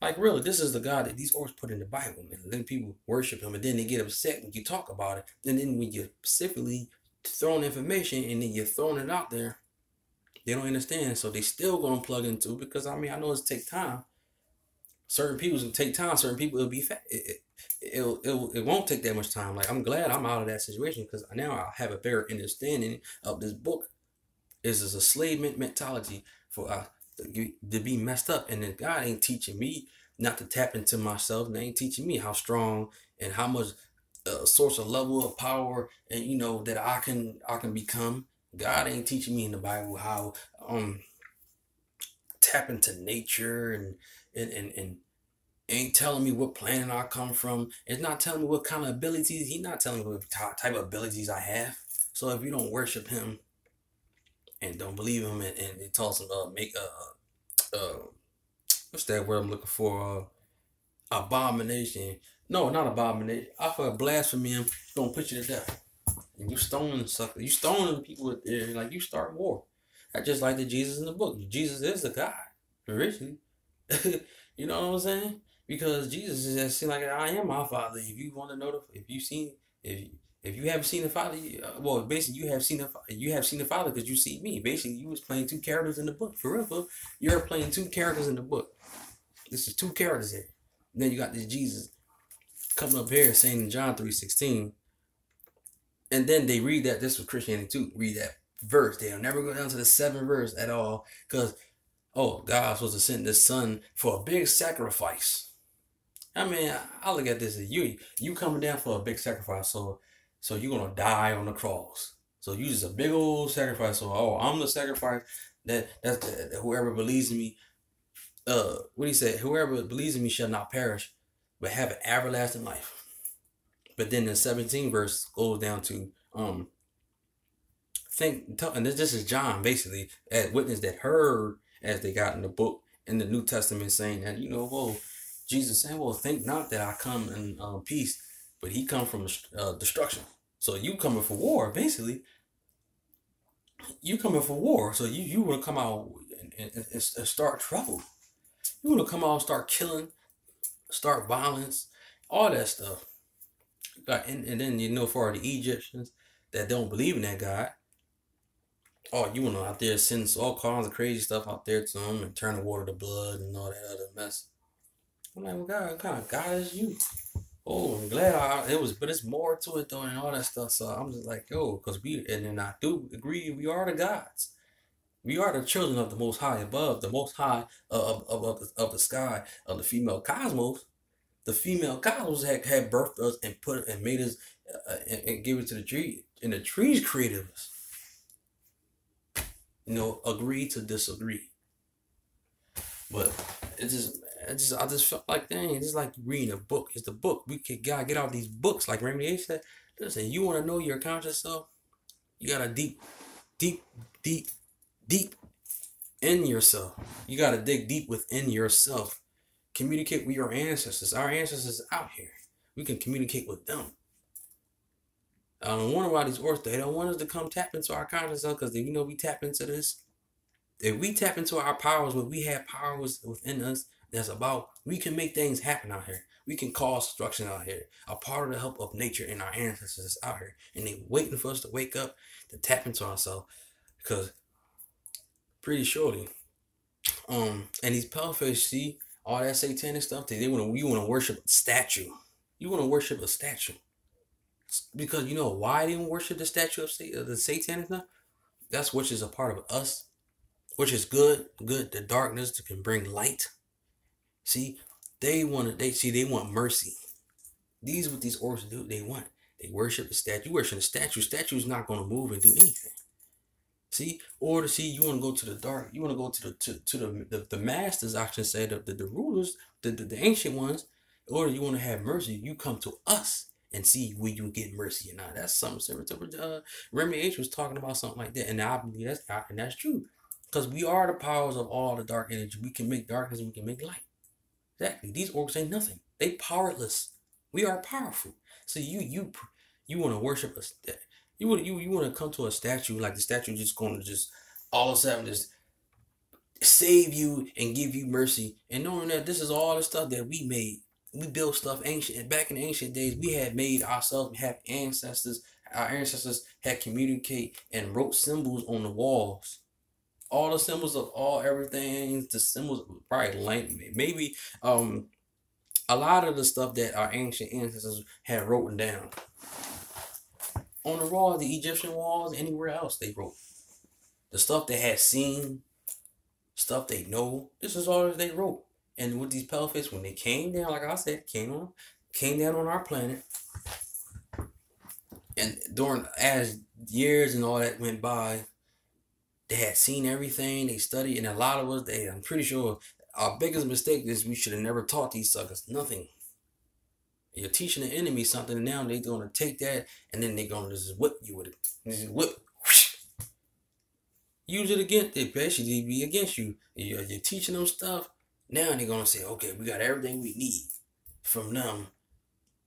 S1: Like, really, this is the God that these orcs put in the Bible, man. And then people worship him, and then they get upset when you talk about it. And then when you specifically throwing information, and then you're throwing it out there, they don't understand. So they still going to plug into it, because, I know it's take time. Certain people will take time. Certain people, it'll be it won't take that much time. Like, I'm glad I'm out of that situation, because now I have a better understanding of this book. This is a slave mentality for to be messed up. And then God ain't teaching me not to tap into myself. And they ain't teaching me how strong and how much source of level of power and that I can become. God ain't teaching me in the Bible how tap into nature and ain't telling me what planet I come from. It's not telling me what kind of abilities. He's not telling me what type of abilities I have. So if you don't worship him and don't believe him and it tells him make what's that word I'm looking for? Abomination. No, not abomination. I for blasphemy him, gonna put you to death. And you stoning sucker. You stoning people with like you start war. That's just like the Jesus in the book. Jesus is a God, originally. You know what I'm saying? Because Jesus is just saying like I am my Father. If you want to know if you seen if if you haven't seen the Father, well, basically you have seen the Father because you see me. Basically, you was playing two characters in the book. For real, you're playing two characters in the book. This is two characters here. And then you got this Jesus coming up here saying in John 3:16, and then they read that this was Christianity too. Read that verse. They'll never go down to the 7th verse at all because God's supposed to send this son for a big sacrifice. I mean, I look at this as you coming down for a big sacrifice, so you're gonna die on the cross. So you just a big old sacrifice. So I'm the sacrifice that whoever believes in me, what he said, whoever believes in me shall not perish, but have an everlasting life. But then the 17th verse goes down to and this is John basically as witness that heard as they got in the book in the New Testament saying that Jesus saying, well, think not that I come in peace, but he come from destruction. So you coming for war, basically. You coming for war. So you want to come out and start trouble. You want to come out and start killing, start violence, all that stuff. And then, for the Egyptians that don't believe in that God, you want to out there send all kinds of crazy stuff out there to them and turn the water to blood and all that other mess. I'm like, well, God, what kind of God is you? Oh, I'm glad it was, but it's more to it though, and all that stuff. So I'm just like, because and then I do agree, we are the gods. We are the children of the Most High, above the Most High of the sky, of the female cosmos. The female cosmos had birthed us and made us and gave it to the tree, and the trees created us. Agree to disagree. But I just felt like, dang, it's like reading a book. It's the book. Gotta get out these books. Like Remy A said, listen, you want to know your conscious self? You gotta deep in yourself. You gotta dig deep within yourself. Communicate with your ancestors. Our ancestors out here. We can communicate with them. I don't wonder why these orcs, they don't want us to come tap into our conscious self because we tap into this. If we tap into our powers, when we have powers within us, we can make things happen out here. We can cause destruction out here. A part of the help of nature and our ancestors is out here. And they waiting for us to wake up, to tap into ourselves. Because pretty surely, and these paleface, see, all that satanic stuff, you want to worship a statue. You want to worship a statue. Because you know why they don't worship the statue of the satanic stuff? That's which is a part of us. Which is good. The darkness that can bring light. See, they want mercy. These what these orcs do. They worship the statue. You worship the statue. Statue is not going to move and do anything. See, you want to go to the dark. You want to go to the masters. I should say the rulers, the ancient ones. Or you want to have mercy. You come to us and see where you get mercy or not. That's something similar to Remy H was talking about something like that, and I believe that's true. Because we are the powers of all the dark energy. We can make darkness and we can make light. Exactly. These orcs ain't nothing. They powerless. We are powerful. So you want to worship us. You want to come to a statue like the statue just going to just all of a sudden just save you and give you mercy. And knowing that this is all the stuff that we made. We built stuff ancient. Back in the ancient days, we had made ourselves. We had ancestors. Our ancestors had communicate and wrote symbols on the walls. All the symbols of everything, the symbols probably language. Maybe a lot of the stuff that our ancient ancestors had written down. On the walls, the Egyptian walls, anywhere else they wrote. The stuff they had seen, stuff they know. This is all they wrote. And with these palefaces, when they came down, like I said, came down on our planet. And as years and all that went by, they had seen everything, they studied, and a lot of us, I'm pretty sure our biggest mistake is we should have never taught these suckers nothing. You're teaching the enemy something, and now they're gonna take that, and then they're gonna just whip you with it. Just whip, whoosh. Use it against it, basically be against you. You're teaching them stuff. Now they're gonna say, okay, we got everything we need from them.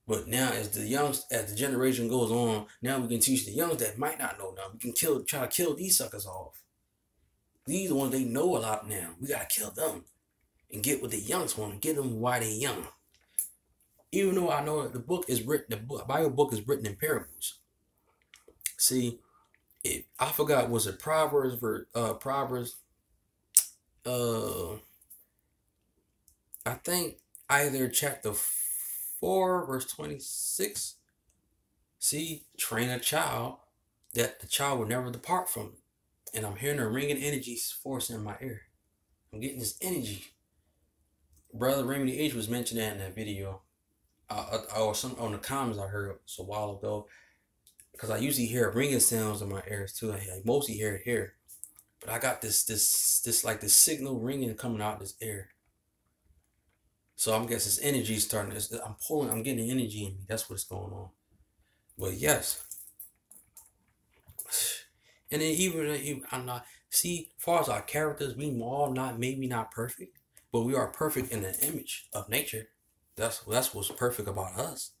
S1: But now, as the generation goes on, now we can teach the youngs that might not know them. We can try to kill these suckers off. These are the ones they know a lot now. We gotta kill them and get what the youngs want and get them while they young. Even though I know that the Bible book is written in parables. See, I forgot, was it Proverbs? I think either chapter 4, verse 26. See, train a child that the child will never depart from it. And I'm hearing a ringing energy force in my ear. I'm getting this energy. Brother Raymond H was mentioning that in that video. Or some on the comments I heard a while ago. Because I usually hear ringing sounds in my ears too. I mostly hear it here. But I got this signal ringing coming out this ear. So I'm guessing this energy is starting. I'm getting energy in me. That's what's going on. But yes. And then even I'm not. See, as far as our characters, we all maybe not perfect, but we are perfect in the image of nature. That's what's perfect about us.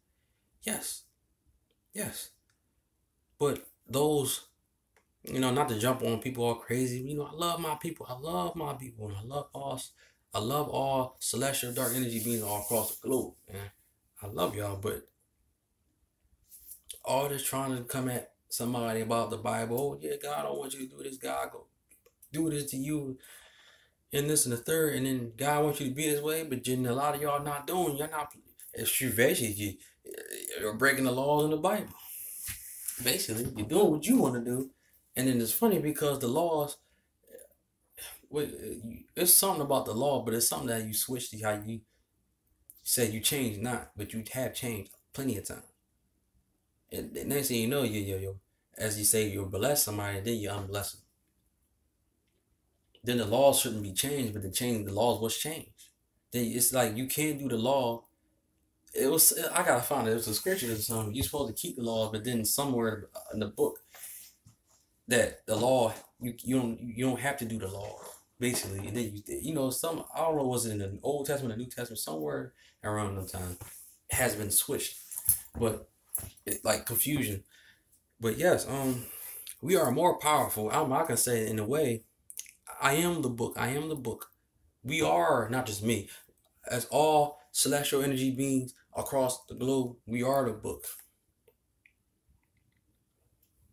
S1: Yes. But those, not to jump on people all crazy. I love my people. And I love all celestial dark energy beings all across the globe, man. I love y'all, but all this trying to come at somebody about the Bible, oh yeah, God don't want you to do this, God go do this to you, and this and the third, and then God wants you to be this way, but a lot of y'all not doing, you're breaking the laws in the Bible. Basically, you're doing what you want to do, and then it's funny because the laws, it's something about the law, but it's something that you switch to how you said you changed not, but you have changed plenty of times. And the next thing you know, as you say, you'll bless somebody, then you unbless them. Then the laws shouldn't be changed, but the laws was changed. Then it's like you can't do the law. I gotta find it. It was a scripture or something. You're supposed to keep the laws, but then somewhere in the book that the law you don't have to do the law. Basically, and then some, I don't know, was it in the Old Testament, the New Testament, somewhere around them time, it has been switched, but like confusion. But yes, we are more powerful. I can say in a way, I am the book. We are, not just me, as all celestial energy beings across the globe. We are the book.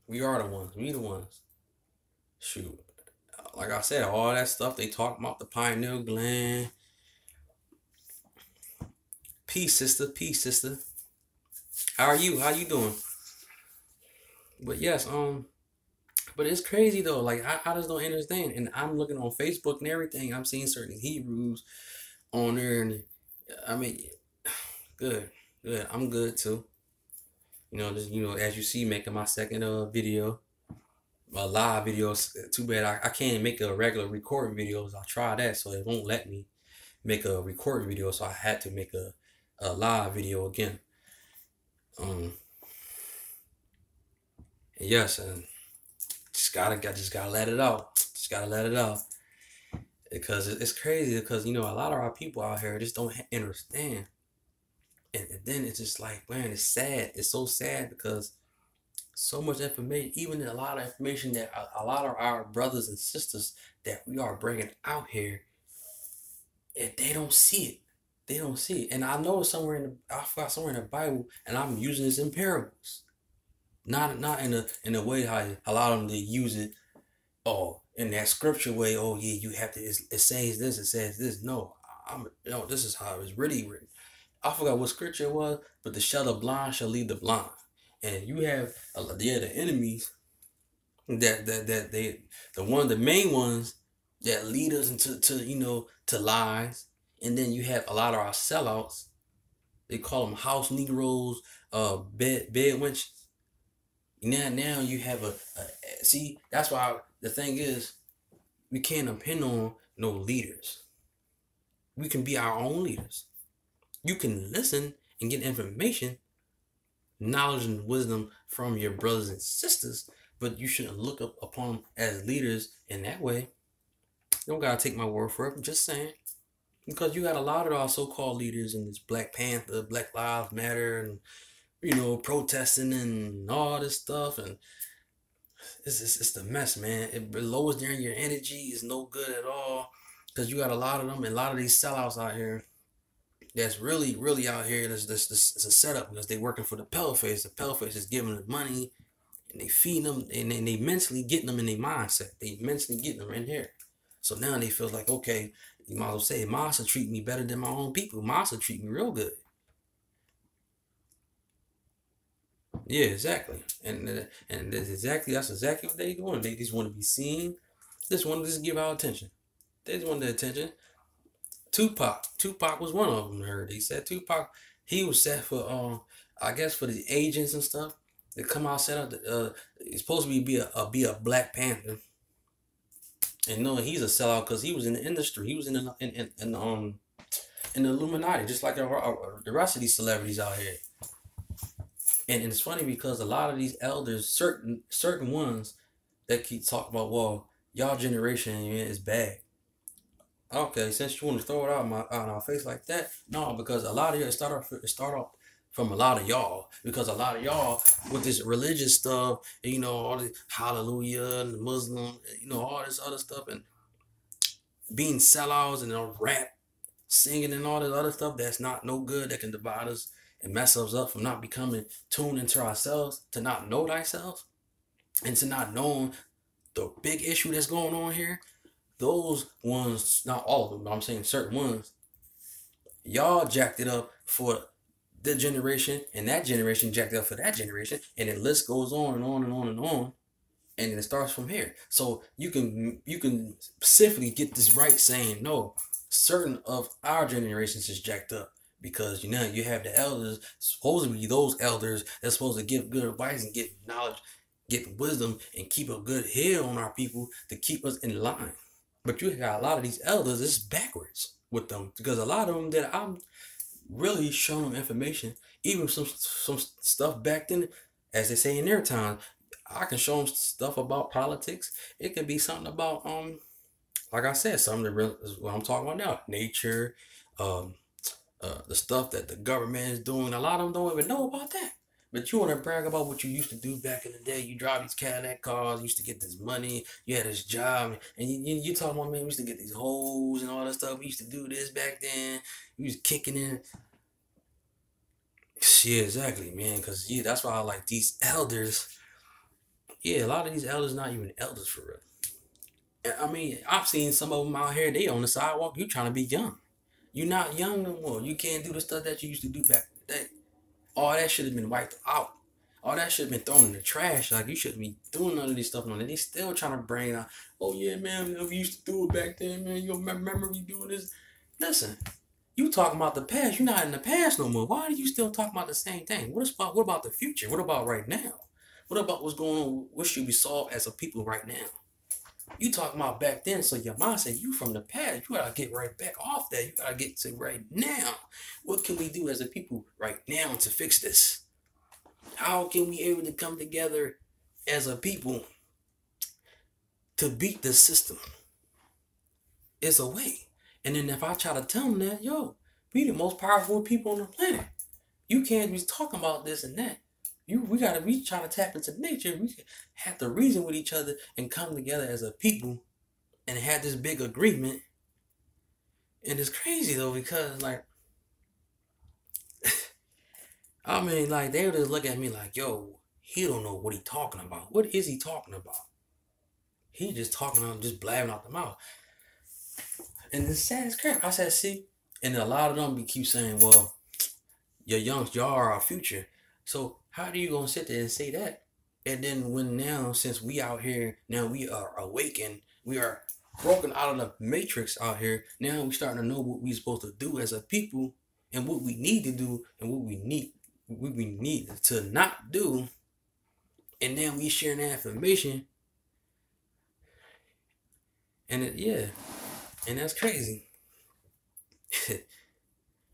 S1: We are the ones. We the ones. Shoot. Like I said, all that stuff they talk about, the pineal gland. Peace, sister. How are you? How you doing? But yes, but it's crazy though. Like I just don't understand. And I'm looking on Facebook and everything. I'm seeing certain Hebrews on there, and I mean, good. I'm good too. As you see, making my second video. My live videos. Too bad I can't make a regular recording videos. I tried that, so it won't let me make a recording video. So I had to make a live video again. Yes, and just gotta let it out. Just gotta let it out, because it's crazy. Because a lot of our people out here just don't understand, and then it's just like, man, it's sad. It's so sad because so much information, even a lot of information that a lot of our brothers and sisters that we are bringing out here, and they don't see it. They don't see it. And I know somewhere in the Bible, and I'm using this in parables. Not in a way how a lot of them they use it, in that scripture way. Oh yeah, you have to. It says this. It says this. No, this is how it's really written. I forgot what scripture it was, but the blind shall lead the blind. And you have the enemies the main ones that lead us into to lies. And then you have a lot of our sellouts. They call them house Negroes, bed wenches. Now you have see, that's why the thing is, we can't depend on no leaders. We can be our own leaders. You can listen and get information, knowledge and wisdom from your brothers and sisters, but you shouldn't look up upon them as leaders in that way. You don't gotta take my word for it. I'm just saying. Because you got a lot of our so-called leaders in this Black Panther, Black Lives Matter, and protesting and all this stuff, and it's the mess, man. It lowers down your energy. It's no good at all, because you got a lot of them, and a lot of these sellouts out here that's really, really out here. This it's a setup, because they working for the paleface. The paleface is giving them money, and they feeding them, and then they mentally getting them in their mindset. They mentally getting them in here. So now they feel like, okay, you might as well say, Massa treat me better than my own people. Massa treat me real good. Yeah, exactly. And that's exactly what they doing. They just want to be seen. They just want to just give our attention. They just want the attention. Tupac was one of them. I heard they said Tupac, he was set for I guess for the agents and stuff. They come out set up. It's supposed to be a Black Panther. And no, he's a sellout because he was in the industry. He was in the Illuminati, just like the rest of these celebrities out here. And it's funny because a lot of these elders, certain ones that keep talking about, well, y'all generation is bad. Okay, since you want to throw it out on our face like that, no, because a lot of y'all start off from a lot of y'all, because a lot of y'all with this religious stuff, and, all this hallelujah and Muslim, all this other stuff, and being sellouts and rap, singing and all this other stuff that's not no good, that can divide us and mess us up from not becoming tuned into ourselves, to not know thyself, and to not knowing the big issue that's going on here. Those ones, not all of them, but I'm saying certain ones, y'all jacked it up for the generation, and that generation jacked it up for that generation, and the list goes on and on and on and on, and it starts from here. So you can specifically get this right, saying no, certain of our generations is jacked up, because you have the elders, supposedly those elders that's supposed to give good advice and get knowledge, get wisdom, and keep a good head on our people to keep us in line. But you got a lot of these elders, it's backwards with them, because a lot of them that I'm really showing them information, even some stuff back then, as they say in their time, I can show them stuff about politics. It could be something about like I said, something that really is what I'm talking about now, nature, the stuff that the government is doing. A lot of them don't even know about that. But you want to brag about what you used to do back in the day. You drive these Cadillac cars, you used to get this money, you had this job, and you talking about, man, we used to get these hoes and all that stuff. We used to do this back then. We was kicking in. Yeah, exactly, man. Because that's why I like these elders. Yeah, a lot of these elders not even elders for real. I mean, I've seen some of them out here. They on the sidewalk. You trying to be young. You're not young no more. You can't do the stuff that you used to do back in the day. All that should have been wiped out. All that should have been thrown in the trash. Like, you shouldn't be doing none of this stuff. They still trying to bring out, oh yeah, man, we used to do it back then, man. You remember we doing this? Listen, you talking about the past. You're not in the past no more. Why are you still talking about the same thing? What about the future? What about right now? What about what's going on? What should we solve as a people right now? You talking about back then, so your mind said you from the past. You gotta get right back off that. You gotta get to right now. What can we do as a people right now to fix this? How can we able to come together as a people to beat the system? It's a way. And then if I try to tell them that, yo, we the most powerful people on the planet. You can't be talking about this and that. We try to tap into nature. We have to reason with each other and come together as a people and have this big agreement. And it's crazy though, because like, I mean, like, they would just look at me like, yo, he don't know what he talking about. What is he talking about? He just talking on, just blabbing out the mouth. And it's sad as crap. I said, see, and a lot of them keep saying, well, y'all are our future. So how do you gonna sit there and say that? And then since we out here, now we are awakened, we are broken out of the matrix out here. Now we starting to know what we supposed to do as a people and what we need to do and what we need to not do. And then we sharing that information, and yeah, and that's crazy.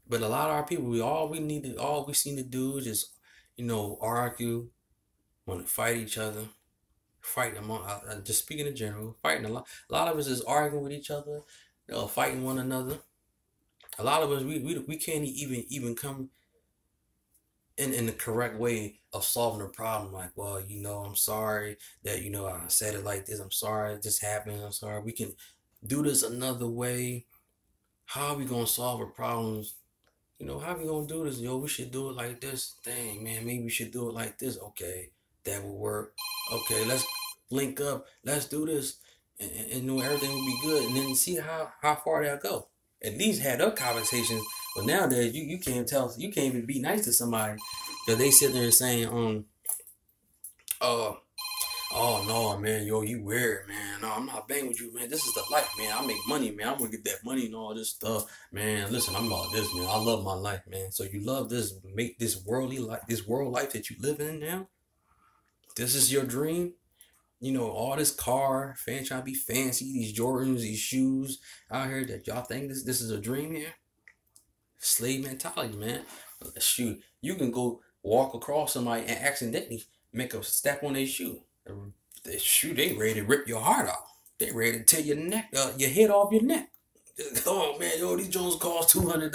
S1: But a lot of our people, all we seem to do is just, argue, want to fight each other, fight among. Just speaking in general, fighting a lot. A lot of us is arguing with each other, fighting one another. A lot of us, we can't even come in the correct way of solving a problem. Like, well, I'm sorry that I said it like this. I'm sorry this happened. I'm sorry. We can do this another way. How are we gonna solve our problems? How we gonna do this? Yo, we should do it like this. Dang, man, maybe we should do it like this. Okay, that will work. Okay, let's link up. Let's do this, and everything will be good. And then see how far they'll go. At least had up conversations. But nowadays, you can't tell. You can't even be nice to somebody because they sit there saying, uh, oh no, man, yo, you weird, man. No, I'm not banging with you, man. This is the life, man. I make money, man. I'm gonna get that money and all this stuff, man. Listen, I'm about this, man. I love my life, man. So you love this, make this worldly life, this world life that you live in now. This is your dream. All this car, trying to be fancy, these Jordans, these shoes out here that y'all think this is a dream here. Slave mentality, man. Shoot, you can go walk across somebody and accidentally make a step on their shoe. Shoot, they ready to rip your heart off. They ready to tear your head off your neck. Oh man, yo, these Jones cost $200,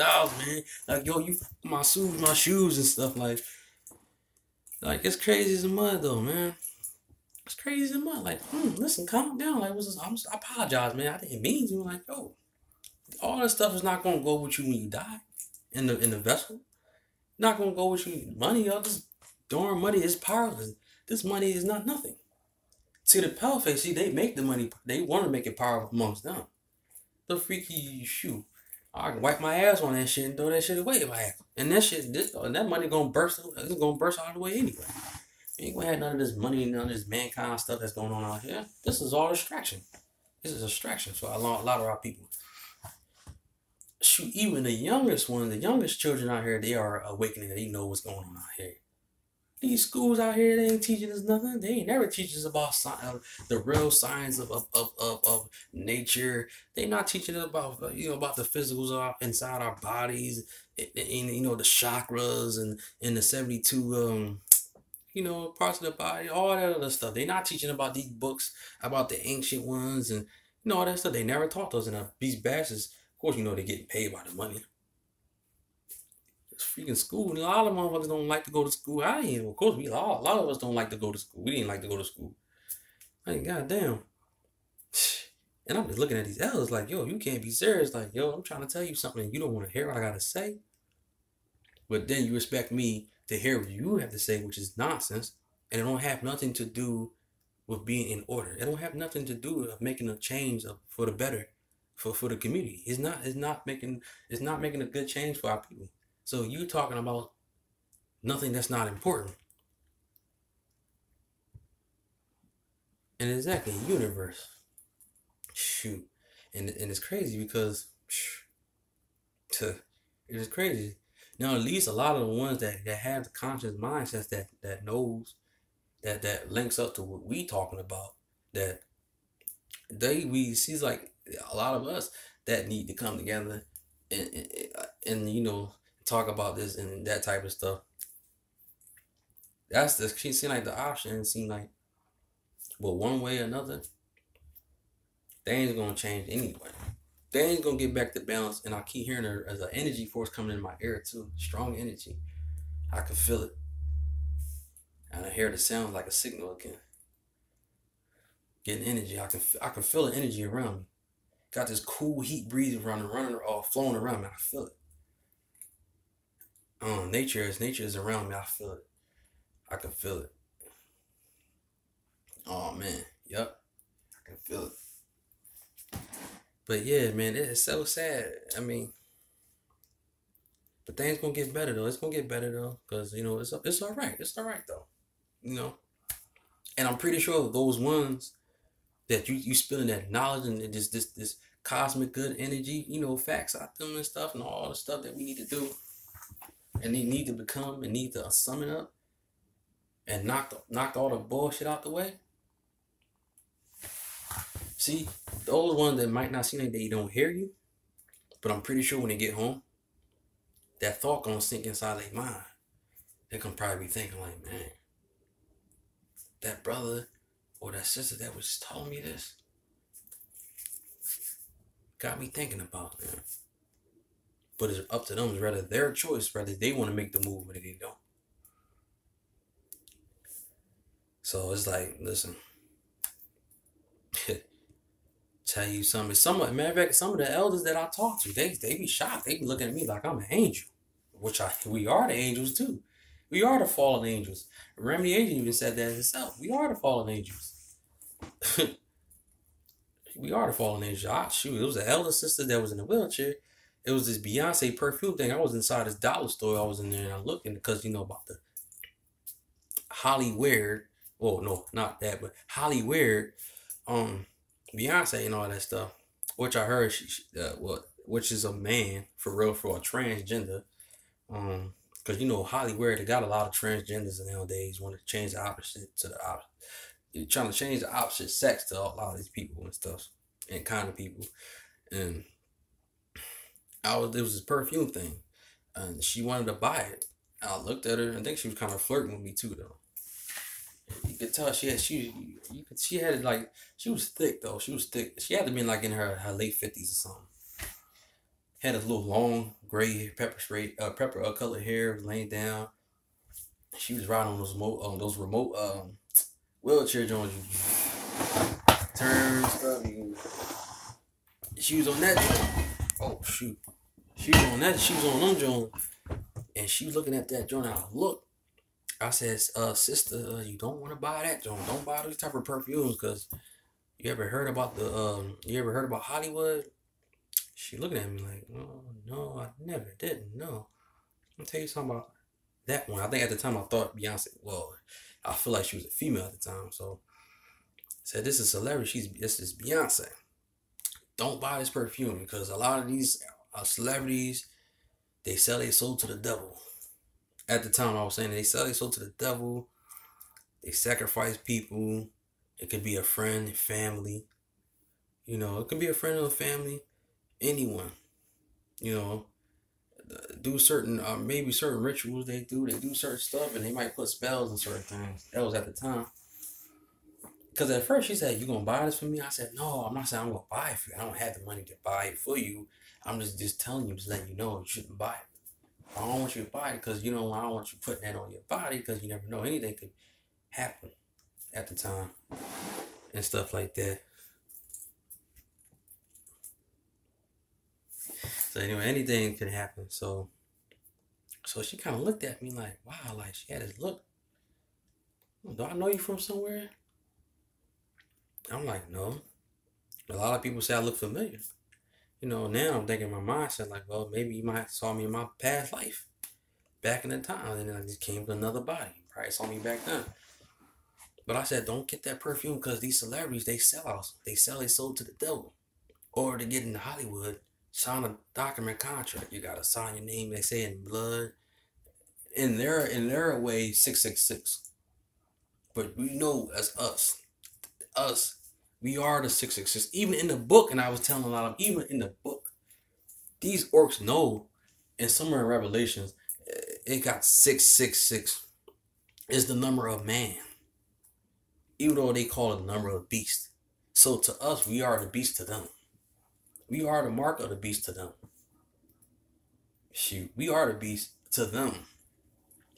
S1: man. Like, yo, you my shoes and stuff like it's crazy as a mud though, man. It's crazy as a mud. Like, listen, calm down. Like, I apologize, man. I didn't mean to. Like, yo, all this stuff is not gonna go with you when you die in the vessel. Not gonna go with you. Money, yo, this darn money is powerless. This money is not nothing. See, the paleface, they make the money. They want to make it powerful amongst them. The freaky shoe. I can wipe my ass on that shit and throw that shit away if I have to. And that money gonna burst. It's gonna burst out of the way anyway. You ain't gonna have none of this money, none of this mankind stuff that's going on out here. This is all distraction. This is a distraction for a lot of our people. Shoot, even the youngest ones, the youngest children out here, they are awakening. They know what's going on out here. These schools out here, they ain't teaching us nothing. They ain't never teaching us about the real science of nature. They not teaching us about about the physicals inside our bodies, and the chakras and the 72 parts of the body, all that other stuff. They not teaching about these books about the ancient ones and all that stuff. They never taught those. And these bastards, of course, they getting paid by the money. Freaking school. A lot of motherfuckers don't like to go to school. Of course, a lot of us don't like to go to school. We didn't like to go to school. Like, goddamn. And I'm just looking at these elders like, yo, you can't be serious. Like, yo, I'm trying to tell you something and you don't want to hear what I gotta say. But then you expect me to hear what you have to say, which is nonsense. And it don't have nothing to do with being in order. It don't have nothing to do with making a change for the better for the community. It's not making a good change for our people. So you talking about nothing that's not important. And exactly, universe. Shoot. And it's crazy because it is crazy. Now at least a lot of the ones that have the conscious mindsets that knows that links up to what we talking about, that we sees like a lot of us that need to come together and talk about this and that type of stuff. She seemed like the option. Seemed like, well, one way or another, things gonna change anyway. Things gonna get back to balance, and I keep hearing her as an energy force coming in my ear too. Strong energy. I can feel it, and I hear the sound like a signal again. Getting energy. I can feel the energy around me. Got this cool heat breeze running or flowing around me. I feel it. Nature is around me. I feel it. I can feel it. Oh man, yep, I can feel it. But yeah, man, it's so sad. I mean, but things gonna get better though. It's gonna get better though, cause it's all right. It's all right though. And I'm pretty sure those ones that you spilling that knowledge and this cosmic good energy, facts out them and stuff and all the stuff that we need to do and they need to become and need to summon up and knock all the bullshit out the way. See, those ones that might not seem like they don't hear you, but I'm pretty sure when they get home, that thought gonna sink inside their mind. They gonna probably be thinking like, man, that brother or that sister that was telling me this got me thinking about, man. But it's up to them. It's rather their choice, whether they want to make the move or they don't. So it's like, listen, tell you something. Matter of fact, some of the elders that I talk to, they be shocked. They be looking at me like I'm an angel, which we are the angels too. We are the fallen angels. Remedy Agent even said that himself. We are the fallen angels. We are the fallen angels. Shoot, it was an elder sister that was in a wheelchair. It was this Beyonce perfume thing. I was inside this dollar store. I was in there and I'm looking because about the Hollyweird. Oh no, not that, but Hollyweird. Beyonce and all that stuff, which I heard which is a man for real, for a transgender. Because Hollyweird, they got a lot of transgenders nowadays want to change the opposite to the opposite. You're trying to change the opposite sex to a lot of these people and stuff and kind of people. And it was this perfume thing, and she wanted to buy it. I looked at her and I think she was kind of flirting with me too, though. You could tell she had it like, she was thick though. She was thick. She had to be like in her late 50s or something. Had a little long gray pepper colored hair laying down. She was riding on those remote wheelchair joints. Turn stuff. She was on that joint. Oh shoot. She was on them joints. And she was looking at that joint. I said, sister, you don't want to buy that joint. Don't buy those type of perfumes, because you ever heard about Hollywood? She looking at me like, oh, no, I never didn't. No. I'll tell you something about that one. I think at the time I thought Beyonce, well, I feel like she was a female at the time. So I said, this is celebrity. This is Beyonce. Don't buy this perfume, because a lot of these celebrities, they sell their soul to the devil. At the time I was saying they sell their soul to the devil. They sacrifice people. It could be a friend, family. It could be a friend or a family. Anyone. Do certain, maybe certain rituals they do certain stuff, and they might put spells on certain things. That was at the time. Because at first she said, you gonna buy this for me? I said, no, I'm not saying I'm gonna buy it for you. I don't have the money to buy it for you. I'm just telling you, just letting you know you shouldn't buy it. I don't want you to buy it because, I don't want you putting that on your body, because you never know. Anything could happen at the time and stuff like that. So anyway, anything could happen. So she kind of looked at me like, wow, like she had this look. Do I know you from somewhere? I'm like, no. A lot of people say I look familiar. Now I'm thinking in my mindset like, well, maybe you might saw me in my past life, back in the time, and then I just came to another body. Probably saw me back then. But I said, don't get that perfume, because these celebrities, they sell their soul to the devil. Or to get into Hollywood, sign a document contract. You gotta sign your name, they say, in blood. In their way, 666. But we know as us, we are the 666. Even in the book, and I was telling a lot of, even in the book, these orcs know, and somewhere in Revelations, it got 666 is the number of man. Even though they call it the number of beast. So to us, we are the beast to them. We are the mark of the beast to them. Shoot, we are the beast to them.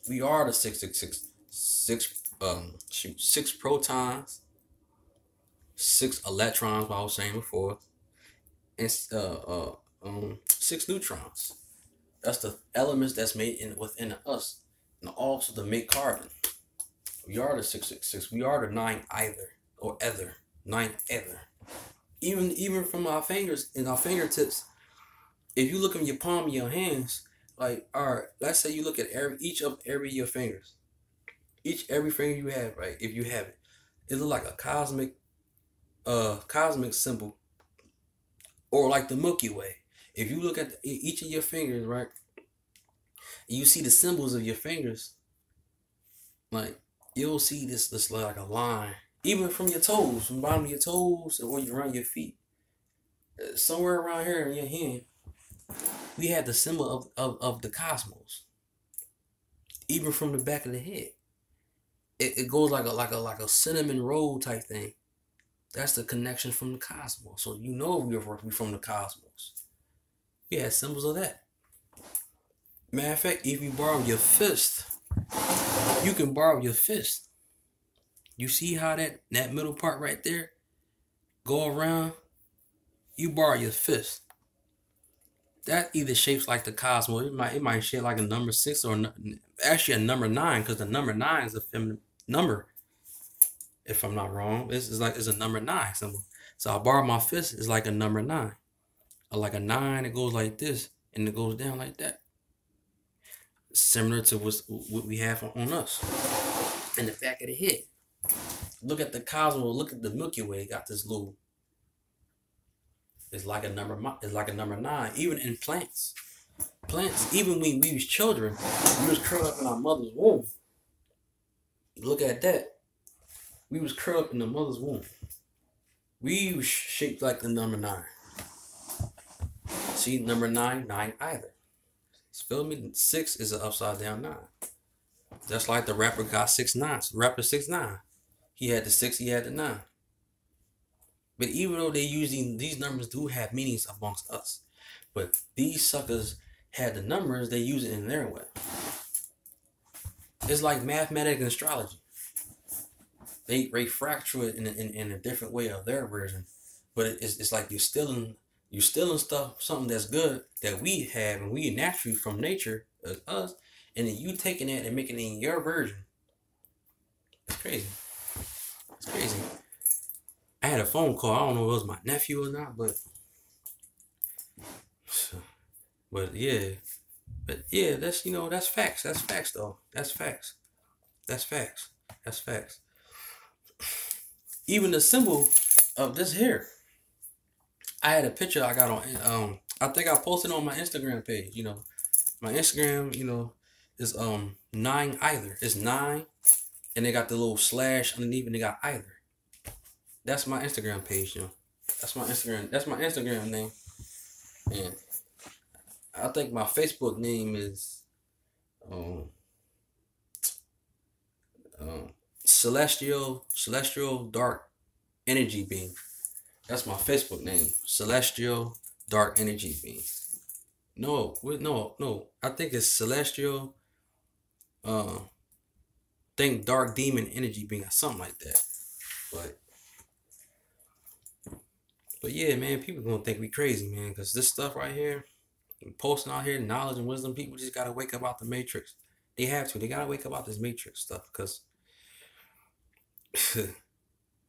S1: We are the 666. 6 protons, 6 electrons, what I was saying before, and 6 neutrons. That's the elements that's made within us, and also to make carbon. We are the 666. We are the 9 either, or ether, 9 ether. Even from our fingers and our fingertips, if you look in your palm of your hands, like, all right, let's say you look at every your fingers, every finger you have, right? If you have it, it look like a cosmic cosmic symbol, or like the Milky Way. If you look at each of your fingers, right, and you see the symbols of your fingers, like you'll see this like a line, even from your toes, from the bottom of your toes, or you around your feet, somewhere around here in your hand, we have the symbol of the cosmos. Even from the back of the head, it goes like a cinnamon roll type thing. That's the connection from the cosmos. So you know we're from the cosmos. We had symbols of that. Matter of fact, if you borrow your fist, you can borrow your fist. You see how that middle part right there go around? You borrow your fist. That either shapes like the cosmos. It might shape like a number 6 or actually a number 9, because the number 9 is a feminine number. If I'm not wrong, it's a number 9 symbol. So I borrow my fist. It's like a number 9, or like a 9. It goes like this and it goes down like that, similar to what we have on us in the back of the head. Look at the cosmos. Look at the Milky Way. Got this little. It's like a number. It's like a number 9. Even in plants. Even when we was children, we was curled up in our mother's womb. Look at that. We was curled up in the mother's womb. We was shaped like the number 9. See, number 9 either. Feel me? 6 is an upside down 9. Just like the rapper got 6 9. So rapper 6 9. He had the 6. He had the 9. But even though they use these numbers do have meanings amongst us, but these suckers had the numbers, they use it in their way. It's like mathematics and astrology. They fracture it in a different way of their version, but it's like you're stealing stuff, something that's good that we have and we naturally from nature as us, and then you taking that and making it in your version. It's crazy. It's crazy. I had a phone call. I don't know if it was my nephew or not, but yeah, that's facts. That's facts though. That's facts. That's facts. That's facts. Even the symbol of this here. I had a picture I got on I think I posted on my Instagram page, My Instagram, is 9 either. It's 9 and they got the little slash underneath and they got either. That's my Instagram page, That's my Instagram name. And I think my Facebook name is Celestial Dark Energy Being. That's my Facebook name. Celestial Dark Energy Being. No. I think it's Celestial think Dark Demon Energy Being or something like that. But yeah, man, people gonna think we crazy, man, because this stuff right here, posting out here, knowledge and wisdom, people just gotta wake up out the matrix. They have to. They gotta wake up out this matrix stuff, because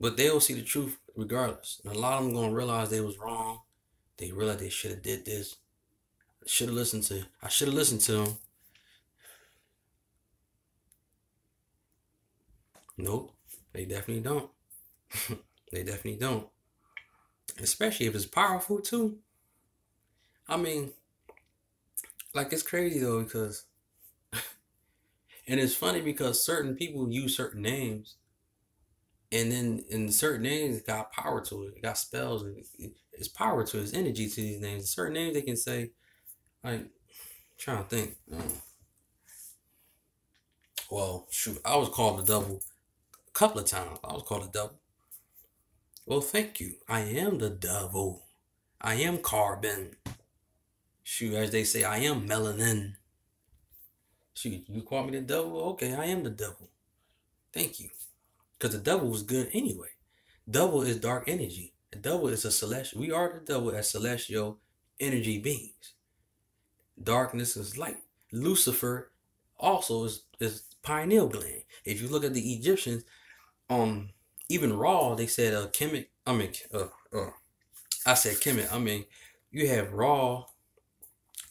S1: but they will see the truth regardless. And a lot of them gonna realize they was wrong. They realize they should have did this. I should have listened to them. Nope, they definitely don't. They definitely don't. Especially if it's powerful too. I mean, like, it's crazy though, because and it's funny because certain people use certain names, and then in certain names it got power to it. It got spells. It's power to it. It's energy to these names. Certain names they can say, like, I'm trying to think. Well, shoot, I was called the devil a couple of times. I was called the devil. Well, thank you. I am the devil. I am carbon. Shoot, as they say, I am melanin. Shoot, you call me the devil? Okay, I am the devil. Thank you. Because the devil was good anyway. Devil is dark energy. The devil is a celestial. We are the devil as celestial energy beings. Darkness is light. Lucifer also is pineal gland. If you look at the Egyptians, even Ra, they said Kemet. I said Kemet. You have Ra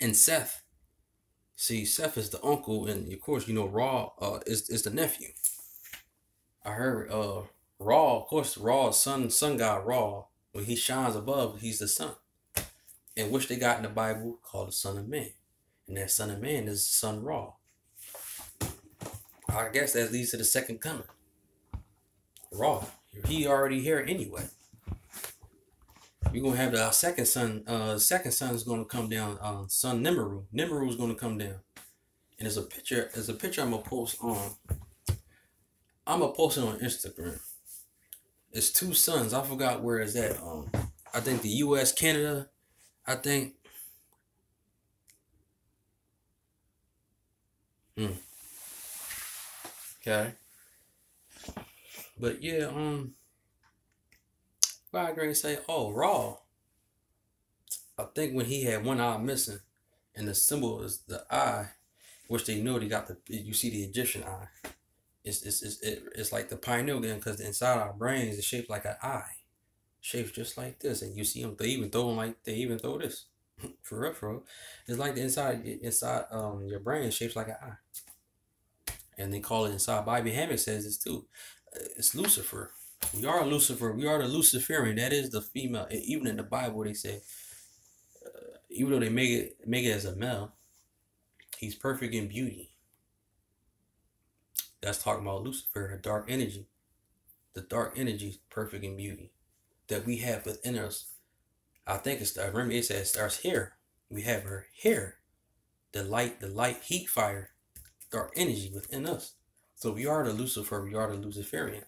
S1: and Seth. See, Seth is the uncle, and of course, Ra is the nephew. I heard Ra, of course, Ra, sun god Ra. When he shines above, he's the sun, in which they got in the Bible called the Son of Man, and that Son of Man is the Son Ra. I guess that leads to the second coming. Ra, he already here anyway. We're gonna have the second son. Second son is gonna come down. Son Nimeru. Nimeru is gonna come down, and there's a picture. There's a picture I'm gonna post on. I'm gonna post it on Instagram. It's two sons. I forgot where it's at. I think the U.S., Canada. I think. Okay. But yeah. What I agree say? Oh, Raw. I think when he had one eye missing, and the symbol is the eye, which they know they got the. You see the Egyptian eye. It's like the pineal gland because inside our brains is shaped like an eye, shaped just like this, and you see them. They even throw this for real, for real. It's like the inside your brain shapes like an eye, and they call it inside. Bobby Hammond says this too. It's Lucifer. We are Lucifer. We are the Luciferian. That is the female. Even in the Bible, they say, even though they make it as a male, he's perfect in beauty. That's talking about Lucifer, the dark energy. The dark energy is perfect in beauty that we have within us. I think it's, I remember it says it starts here. We have her here. The light, heat, fire, dark energy within us. So we are the Lucifer, we are the Luciferian.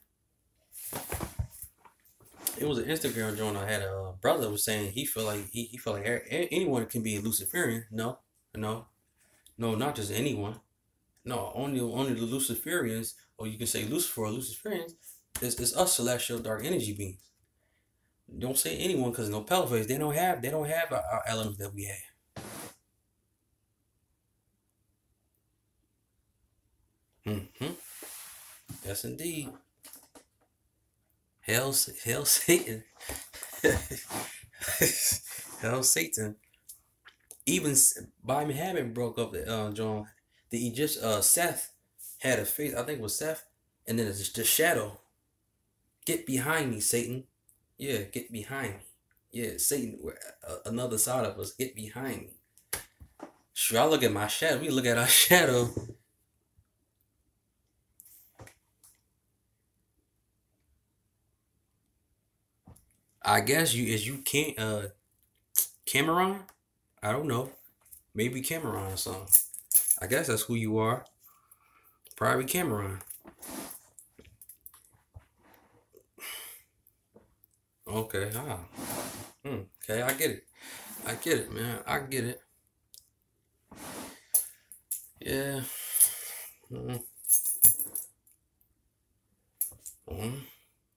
S1: It was an Instagram joint I had a brother was saying he felt like he felt like anyone can be a Luciferian. No, not just anyone. No, only the Luciferians, or you can say Lucifer or Luciferians, is us celestial dark energy beings. Don't say anyone because no paleface. They don't have our elements that we have. Yes, indeed. Hell, Satan. Hell, Satan. Even Bobby Hammond broke up the John. The Egyptian Seth had a face. I think it was Seth, and then it's the shadow. Get behind me, Satan. Yeah, get behind me. Yeah, Satan, another side of us. Get behind me. Sure, I look at my shadow. We look at our shadow. I guess you can't Cameron? I don't know. Maybe Cameron or something. I guess that's who you are. Probably Cameron. Okay, okay, I get it. I get it, man. I get it. Yeah.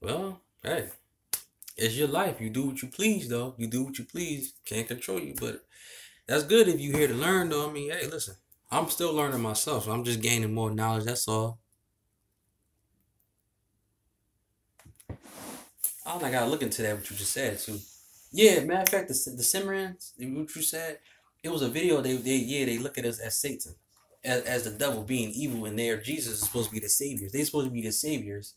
S1: Well, hey. It's your life. You do what you please, though. You do what you please. Can't control you, but that's good if you're here to learn, though. I mean, hey, listen. I'm still learning myself, so I'm just gaining more knowledge. That's all. I don't think I gotta look into that, what you just said, too. Yeah, matter of fact, the Cimmerians, what you said, it was a video. They look at us as Satan, as the devil being evil, and there Jesus is supposed to be the saviors. They're supposed to be the saviors.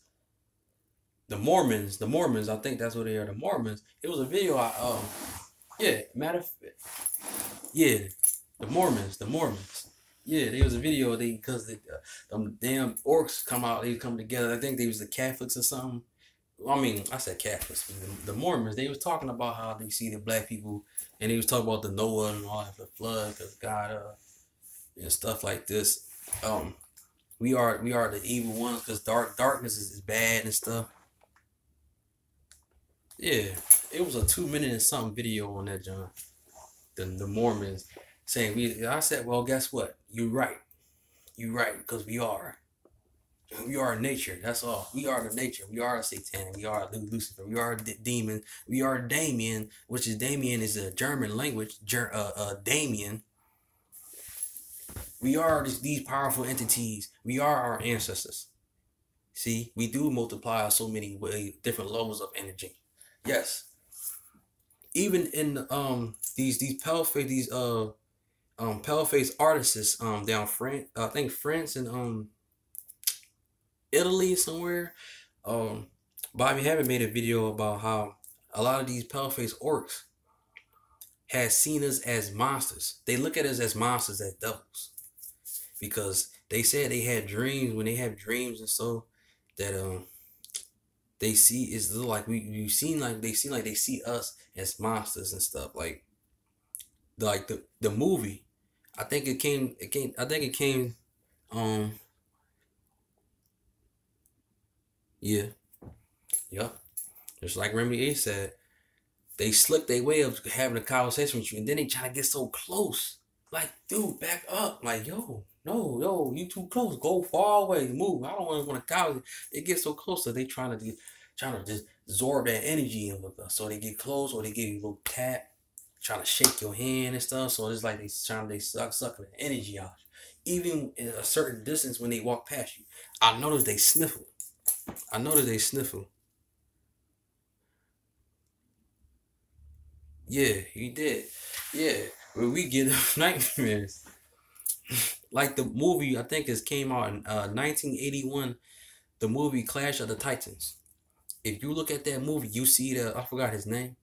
S1: The Mormons, I think that's what they are. The Mormons. It was a video. Yeah, matter of yeah, the Mormons. Yeah, there was a video. Because the damn orcs come out. They come together. I think they was the Catholics or something. I mean, I said Catholics. The Mormons. They was talking about how they see the black people, and they was talking about the Noah and all that, the flood, because God, and stuff like this. We are the evil ones because darkness is bad and stuff. Yeah, it was a 2 minute and something video on that, John. The Mormons saying I said, well, guess what? You're right. You're right, because we are nature. That's all. We are the nature. We are Satan. We are Lucifer. We are demon. We are Damien, which is Damien is a German language. Damien. We are these powerful entities. We are our ancestors. See, we do multiply so many ways, different levels of energy. Yes. Even in these paleface artists down France, I think France and Italy somewhere, Bobby Hammond made a video about how a lot of these paleface orcs has seen us as monsters. They look at us as monsters, as devils, because they said they had dreams. When they have dreams and so that they see it's like you seem like they see us as monsters and stuff like the movie. I think it came um yeah, yep. Just like Remy A said, they slick their way of having a conversation with you, and then they try to get so close. Like, dude, back up. Like, yo, no, yo, you too close. Go far away. Move. I don't want to call. They get so close that they trying to just absorb that energy in with us. So they get close, or they give you a little tap, trying to shake your hand and stuff. So it's like they sucking the energy out. Even in a certain distance when they walk past you, I notice they sniffle. I notice they sniffle. Yeah, he did. Yeah, when we get nightmares. Like the movie, I think it came out in 1981. The movie Clash of the Titans. If you look at that movie, you see I forgot his name,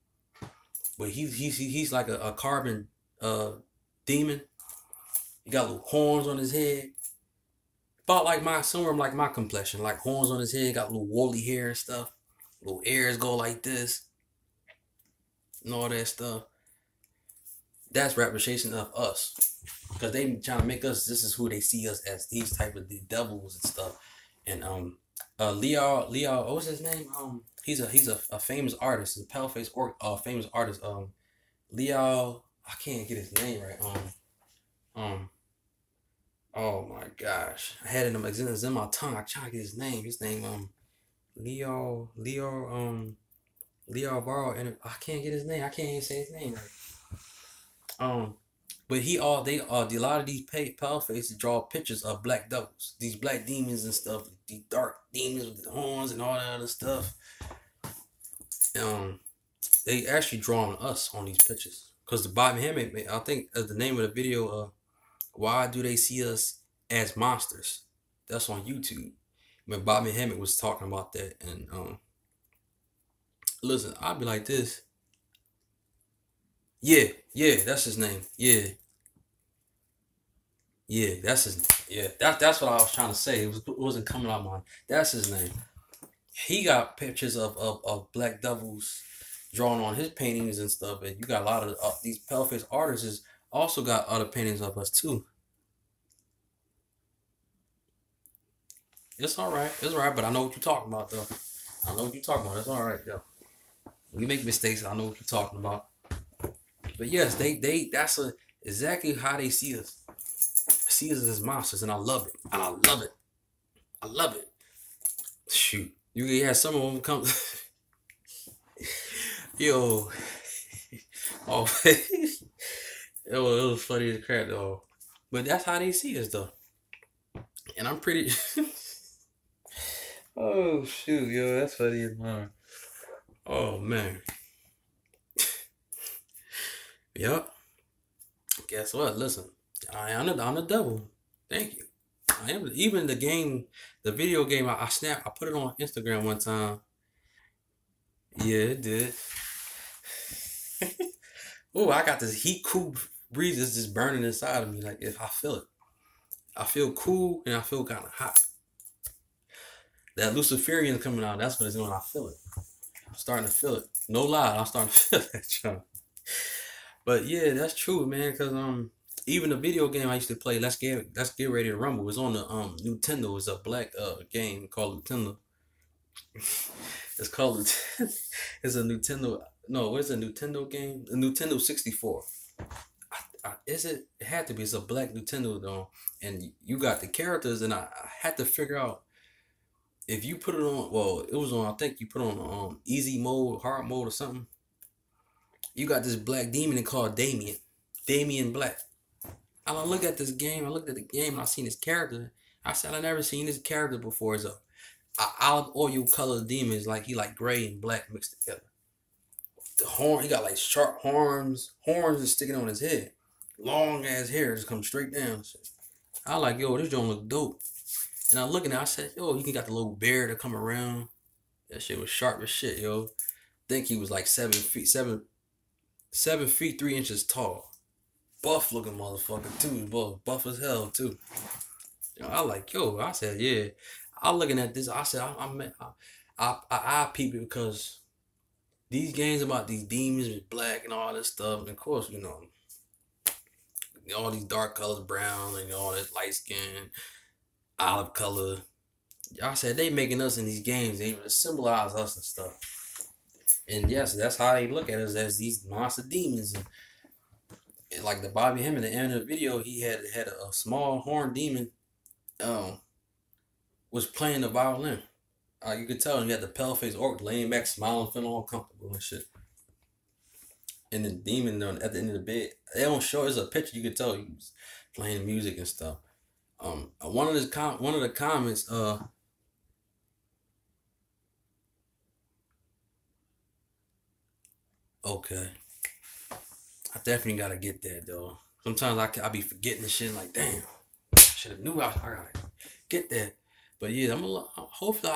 S1: but he's like a carbon uh demon. He got little horns on his head. About like somewhere like my complexion, like horns on his head, got little woolly hair and stuff. Little ears go like this and all that stuff. That's representation of us, because they trying to make us. This is who they see us as. These type of the devils and stuff. And Leo, what was his name? He's a famous artist. He's a paleface or famous artist. Leo, I can't get his name right. Um, oh my gosh, I had it in it's in my tongue. I trying to get his name. His name Leo Barrow, and I can't get his name. I can't even say his name right. Um, but a lot of these pale faces draw pictures of black devils, these black demons and stuff, these dark demons with the horns and all that other stuff. Um, they actually draw on us on these pictures because the Bobby Hammond, I think, the name of the video, why do they see us as monsters? That's on YouTube. When Bobby Hammond was talking about that, and listen, I'd be like this. Yeah, yeah, that's his name. Yeah, yeah, that's his. Yeah, that's what I was trying to say. It wasn't coming out of mine. That's his name. He got pictures of black devils drawn on his paintings and stuff. And you got a lot of these paleface artists also got other paintings of us too. It's all right. It's all right. But I know what you're talking about though. I know what you're talking about. It's all right though. We make mistakes. I know what you're talking about. But yes, that's exactly how they see us. See us as monsters, and I love it. And I love it. I love it. Shoot. You have some of them come. Yo. Oh, it was funny as crap though. But that's how they see us though. And I'm pretty. Oh shoot, yo, that's funny as mine. Oh man. Yep. Guess what? Listen, I'm the devil. Thank you. I am even the game, the video game. I put it on Instagram one time. Yeah, it did. Oh, I got this heat cool breeze that's just burning inside of me. Like if I feel it, I feel cool and I feel kind of hot. That Luciferian coming out. That's what it's doing. I feel it. I'm starting to feel it. No lie, I'm starting to feel that. But yeah, that's true, man. Cause even the video game I used to play, Let's Get Ready to Rumble, was on the Nintendo. It's a black game called Nintendo. It's called it's a Nintendo. No, what is a Nintendo game? A Nintendo 64. Is it? It had to be. It's a black Nintendo though, and you got the characters, and I had to figure out if you put it on. Well, it was on. I think you put on easy mode, hard mode, or something. You got this black demon called Damien, Damien Black. And I look at this game. I looked at the game, and I seen this character. I said I never seen this character before. It's a olive oil colored demon. It's like he like gray and black mixed together. The horn, he got like sharp horns is sticking on his head, long ass hair just come straight down. I like, yo, this joint look dope. And I looking at it, I said, yo, he got the little bear to come around. That shit was sharp as shit, yo. Think he was like 7 feet, 7 feet 3 inches tall. Buff looking motherfucker too, buff as hell too. Yo, I like, yo, I said, yeah. I looking at this, I said, I peep it because these games about these demons with black and all this stuff, and of course, all these dark colors, brown and all that light skin, olive color. I said they making us in these games, they symbolize us and stuff. And yes, that's how they look at us, as these monster demons. And like the Bobby Hemming at the end of the video, he had a small horn demon um was playing the violin. You could tell him he had the pale face orc laying back, smiling, feeling all comfortable and shit. And the demon at the end of the bed, they don't show. There's a picture, you could tell he was playing music and stuff. One of the comments, okay, I definitely gotta get that though. Sometimes I be forgetting the shit, like damn, should have knew I gotta get that. But yeah, hopefully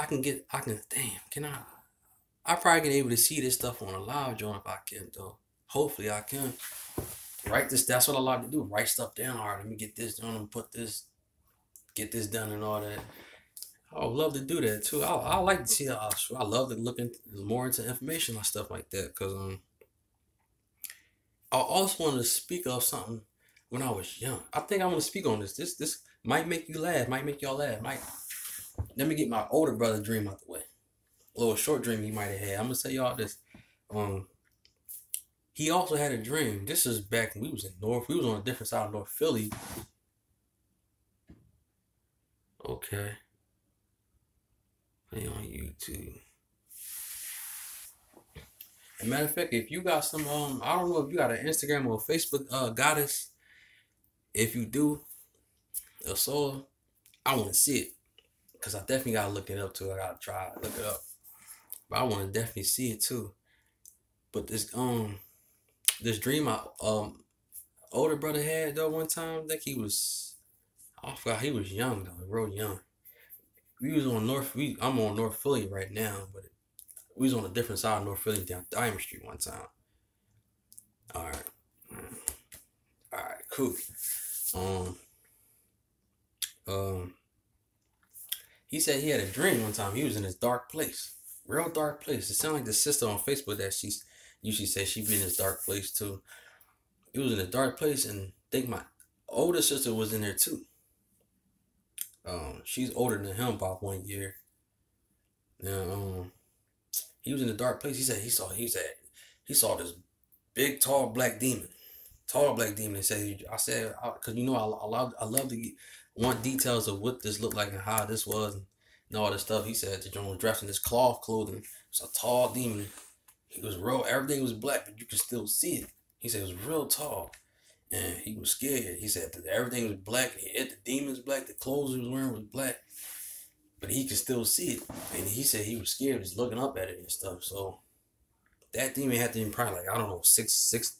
S1: damn, can I probably can able to see this stuff on a live joint if I can though. Hopefully I can. Write this, that's what I like to do. Write stuff down. All right, let me get this done and get this done and all that. I would love to do that too. I like to see I love to look more into information and stuff like that. Cause I also wanted to speak of something when I was young. I think I want to speak on this. This might make you laugh, might make y'all laugh. Let me get my older brother dream out the way. A little short dream he might have had. I'm gonna tell y'all this. He also had a dream. This is back when we was in North. We was on a different side of North Philly. Okay. Play on YouTube. As a matter of fact, if you got some I don't know if you got an Instagram or Facebook goddess. If you do, so I want to see it. Cause I definitely gotta look it up too. I gotta try look it up. But I want to definitely see it too. But this dream my older brother had though one time, I think I forgot, he was young though, real young. We was on I'm on North Philly right now, but we was on a different side of North Philly down Diamond Street one time. Alright. Alright, cool. He said he had a dream one time. He was in this dark place. Real dark place. It sounded like the sister on Facebook that she usually says she be in this dark place too. He was in a dark place, and I think my older sister was in there too. She's older than him by 1 year. Now, he was in a dark place. He said he saw this big tall black demon. Tall black demon. I said, because I love to want details of what this looked like and how this was and all this stuff. He said the John was dressed in this cloth clothing. It's a tall demon. He was real. Everything was black, but you could still see it. He said it was real tall, and he was scared. He said that everything was black. The demon's black. The clothes he was wearing was black, but he could still see it. And he said he was scared, just looking up at it and stuff. So that demon had to be probably like, I don't know, 6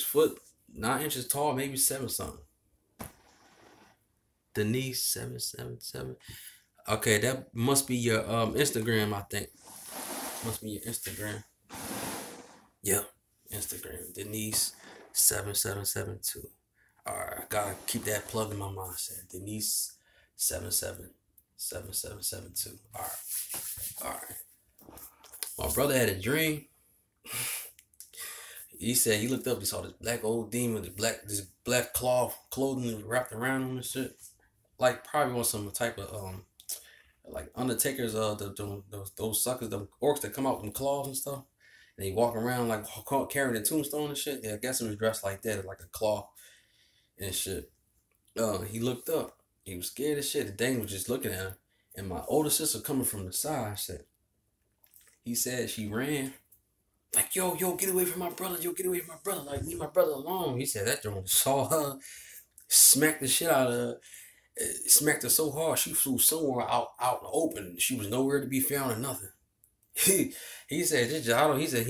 S1: foot 9 inches tall, maybe 7 something. Denise 777. Okay, that must be your Instagram, I think. Must be your Instagram. Yep, Instagram. Denise 7772. Alright, I gotta keep that plug in my mind. Said Denise 7772. Alright. My brother had a dream. He said he looked up, he saw this black old demon with this black cloth clothing wrapped around him and shit. Like probably on some type of like Undertaker's those suckers, the orcs that come out with claws and stuff. And he walk around like carrying a tombstone and shit. Yeah, I guess he was dressed like that, like a claw and shit. He looked up. He was scared as shit. The thing was just looking at him. And my older sister coming from the side he said she ran. Like, yo, get away from my brother. Yo, get away from my brother. Like, leave my brother alone. He said that joint saw her, smacked the shit out of her. Smacked her so hard she flew somewhere out in the open. She was nowhere to be found or nothing. He said he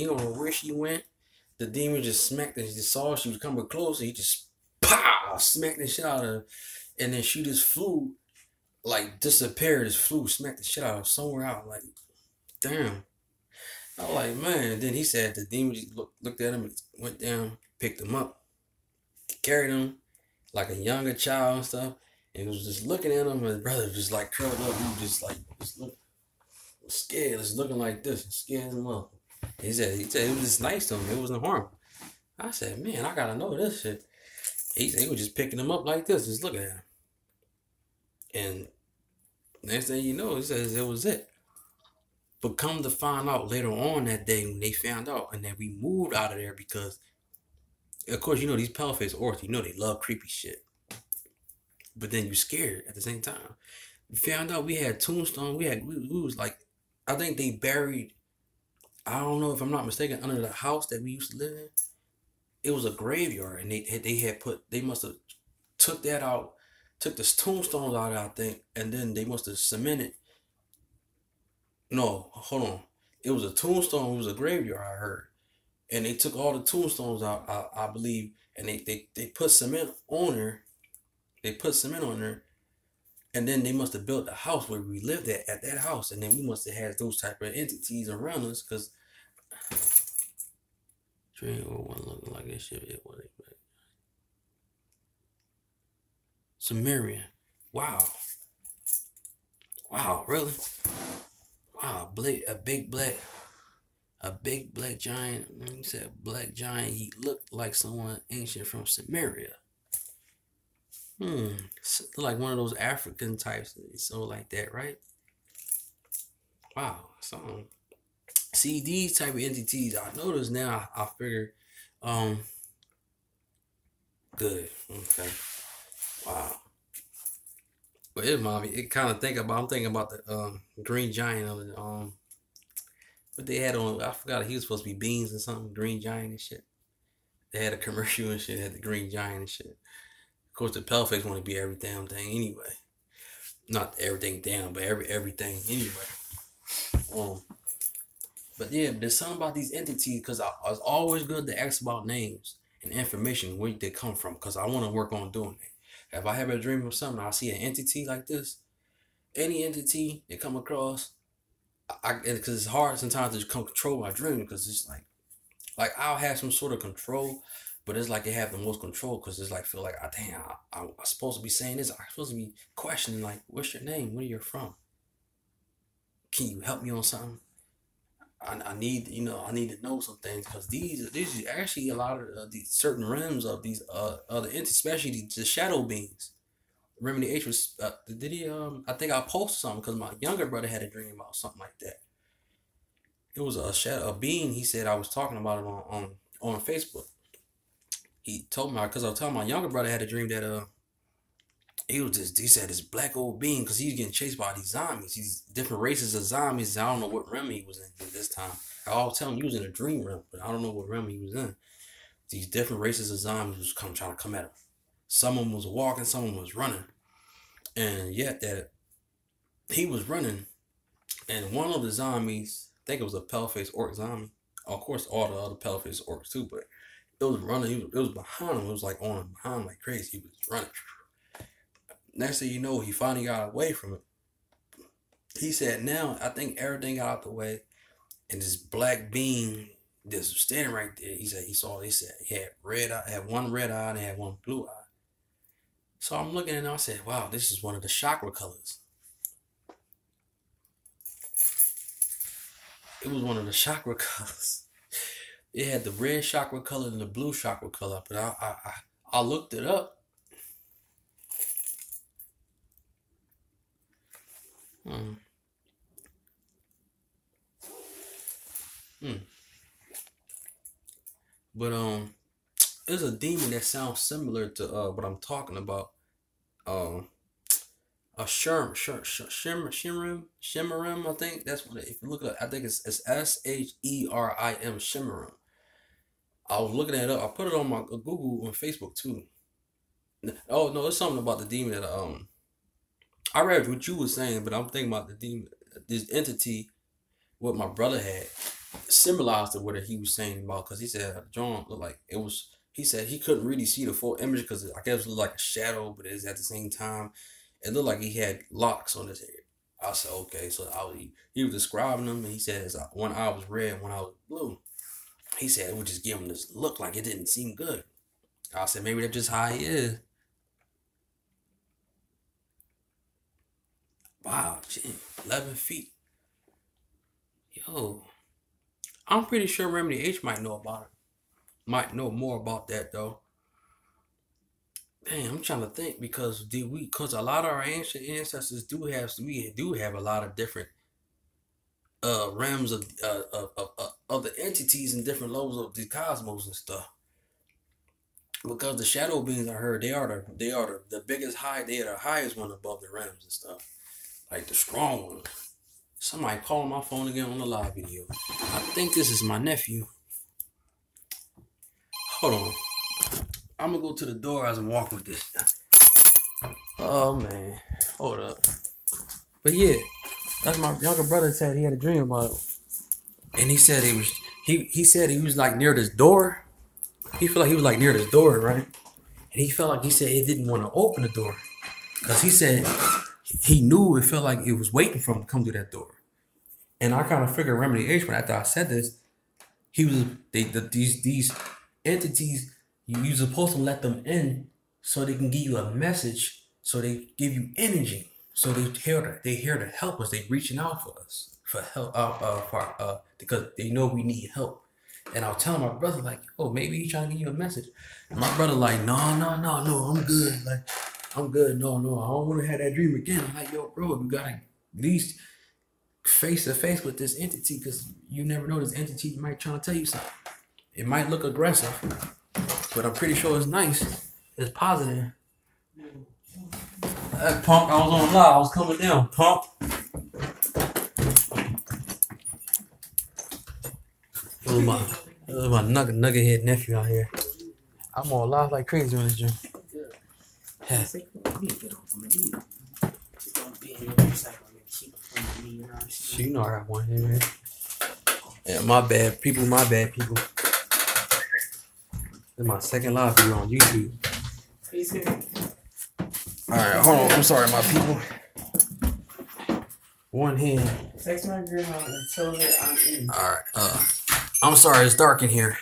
S1: don't know where she went. The demon just smacked her. He just saw her. She was coming close, and he just pow smacked the shit out of her. And then she just flew like disappeared, just flew, smacked the shit out of somewhere out. Like, damn. I was like, man. Then he said the demon just looked at him, and went down, picked him up, carried him like a younger child and stuff. And was just looking at him, and his brother just like curled up. He was just like, just look scared, just looking like this, scared him up. He said it was just nice to him. It wasn't harm. I said, man, I gotta know this shit. He said he was just picking him up like this, just looking at him. And next thing you know, he says it was it. But come to find out later on that day when they found out, and then we moved out of there because, of course, you know these paleface orcs, you know they love creepy shit. But then you scared at the same time. We found out we had tombstone. We was like, I think they buried. I don't know if I'm not mistaken, under the house that we used to live in. It was a graveyard, and they must have took that out, took the tombstones out, I think, and then they must have cemented. No, hold on. It was a tombstone. It was a graveyard. I heard, and they took all the tombstones out. I believe, and they put cement on there. They put cement on there, and then they must have built the house where we lived at that house, and then we must have had those type of entities around us because Dream one looking like this shit. What they Sumerian. Wow. Wow, really? Wow, a big black giant. He said black giant. He looked like someone ancient from Samaria. Like one of those African types, so like that, right? Wow. So see these type of entities. I notice now. I figure, good. Okay. Wow. But it kind of I'm thinking about the Green Giant of the what they had on. I forgot he was supposed to be beans or something. Green Giant and shit. They had a commercial and shit. Had the Green Giant and shit. Of course, the Paleface want to be every damn thing anyway. Not everything down, but everything anyway. But yeah, there's something about these entities because I was always good to ask about names and information where they come from because I want to work on doing it. If I have a dream of something, I see an entity like this, any entity they come across, because it's hard sometimes to control my dream because it's like I'll have some sort of control, but it's like they have the most control because it's like feel like damn, I'm supposed to be saying this, I'm supposed to be questioning like, what's your name, where you're from, can you help me on something? I need I need to know some things because these are actually a lot of these certain realms of these other entities, especially the shadow beings. Remedy H was did he I think I posted something because my younger brother had a dream about something like that. It was a shadow, a being. He said I was talking about it on Facebook. He told me because I was telling my younger brother had a dream that he said this black old being because he's getting chased by these zombies, these different races of zombies. I don't know what realm he was in at this time. I always tell him he was in a dream realm, but I don't know what realm he was in. These different races of zombies was trying to come at him. Some of them was walking, some of them was running, and yet that he was running, and one of the zombies, I think it was a pale-faced orc zombie. Of course, all the other pale-faced orcs too, but it was running. It was behind him. It was like on him behind him like crazy. He was running. Next thing you know, he finally got away from it. He said, now I think everything got out the way, and this black being just standing right there. He said he said he had red eye, had one red eye and had one blue eye. So I'm looking at it and I said, wow, this is one of the chakra colors. It was one of the chakra colors. It had the red chakra color and the blue chakra color. But I looked it up. Hmm. Hmm. But there's a demon that sounds similar to what I'm talking about. Um, a Shimmerim. I think that's what if you look at. I think it's Sherim Shimmerim. I was looking at it up. I put it on my Google on Facebook too. Oh no, it's something about the demon that I read what you were saying, but I'm thinking about the demon, this entity. What my brother had symbolized to what he was saying about because he said John looked like it was. He said he couldn't really see the full image because I guess it looked like a shadow, but it's at the same time It looked like he had locks on his head. I said, okay. So he was describing them, and he said his one eye was red, one eye was blue. He said it would just give him this look like it didn't seem good. I said maybe that's just how he is. Wow, 11 feet. Yo, I'm pretty sure Remedy H might know about it. Might know more about that though. Damn, I'm trying to think because because a lot of our ancient ancestors we do have a lot of different realms of the entities and different levels of the cosmos and stuff. Because the shadow beings I heard they are the biggest they are the highest one above the realms and stuff. Like the strong one. Somebody calling my phone again on the live video. I think this is my nephew. Hold on. I'm gonna go to the door as I'm walking with this. Oh man. Hold up. But yeah, that's my younger brother said he had a dream about it. And he said he said he was like near this door. He felt like he was like near this door, right? And he felt like he said he didn't want to open the door. Cause he said he knew it felt like it was waiting for him to come through that door. And I kind of figured Remedy H when after I said this, he was these entities, you're supposed to let them in so they can give you a message, so they give you energy, so they here to help us. They reaching out for us for help, because they know we need help. And I was telling my brother like, oh, maybe he's trying to give you a message. And my brother like, no, I'm good. Like, I'm good. No, I don't want to have that dream again. I'm like, yo, bro, you gotta at least face to face with this entity because you never know this entity might try to tell you something. It might look aggressive, but I'm pretty sure it's nice. It's positive. That punk, I was on live. I was coming down, punk. This was my nugget head nephew out here. I'm on live like crazy on this gym. Yeah. You know I got one here, man. Yeah, my bad people. This is my second live video on YouTube. Alright, hold on. I'm sorry, my people. One hand.
S2: Text my grandma and tell her I'm in.
S1: Alright, I'm sorry, it's dark in here.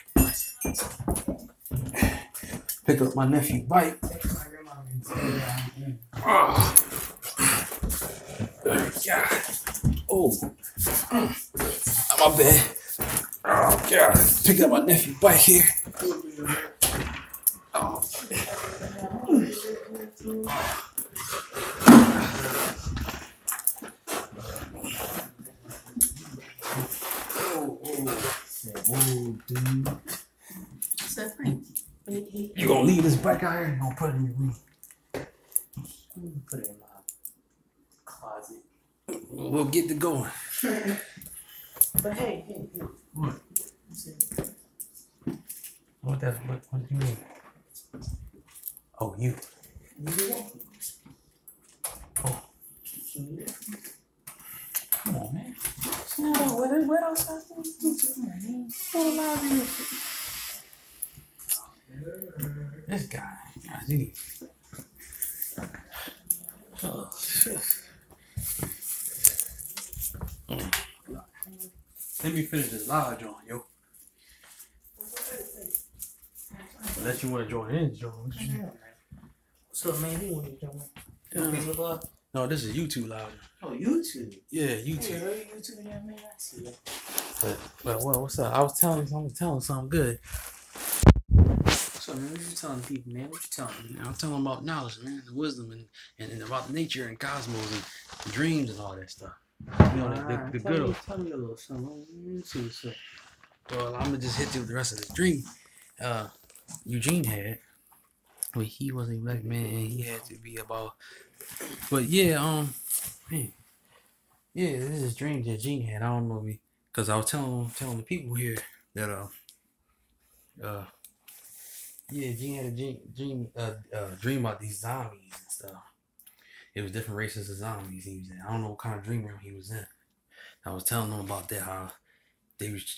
S1: Pick up my nephew bike.
S2: Text my grandma and tell her I'm in.
S1: Oh. God. Oh. My bad. Oh, God. Pick up my nephew bike here. Oh. Whoa, dude. You gonna leave this bike out here and gonna put it in your room?
S2: Put it in my closet.
S1: We'll get to going.
S2: But hey.
S1: What? What do you mean? Oh, you. Oh. Come on, man.
S2: What else?
S1: This guy. Dude. Oh, shit. Let me finish this live, John, yo. Unless you want to join in, John.
S2: So, man, you want to join Facebook Live?
S1: No, this is YouTube live.
S2: Oh, YouTube?
S1: Yeah, YouTube.
S2: Hey, YouTube, yeah, man, I see that.
S1: But what's up? I was telling something good.
S2: So, man, what you telling people, man? What you telling me?
S1: I'm telling them about knowledge, man, and wisdom, and about nature and cosmos and dreams and all that stuff. You know, the good.
S2: Tell me a little something. Let me see what's up.
S1: Well, I'm gonna just hit you with the rest of this dream. Eugene had, but he was a black man, and he had to be about. But yeah, man, yeah, this is a dream that Gene had. I don't know me, cause I was telling the people here that yeah, Gene had a dream about these zombies and stuff. It was different races of zombies he was in. I don't know what kind of dream realm he was in. I was telling them about that, how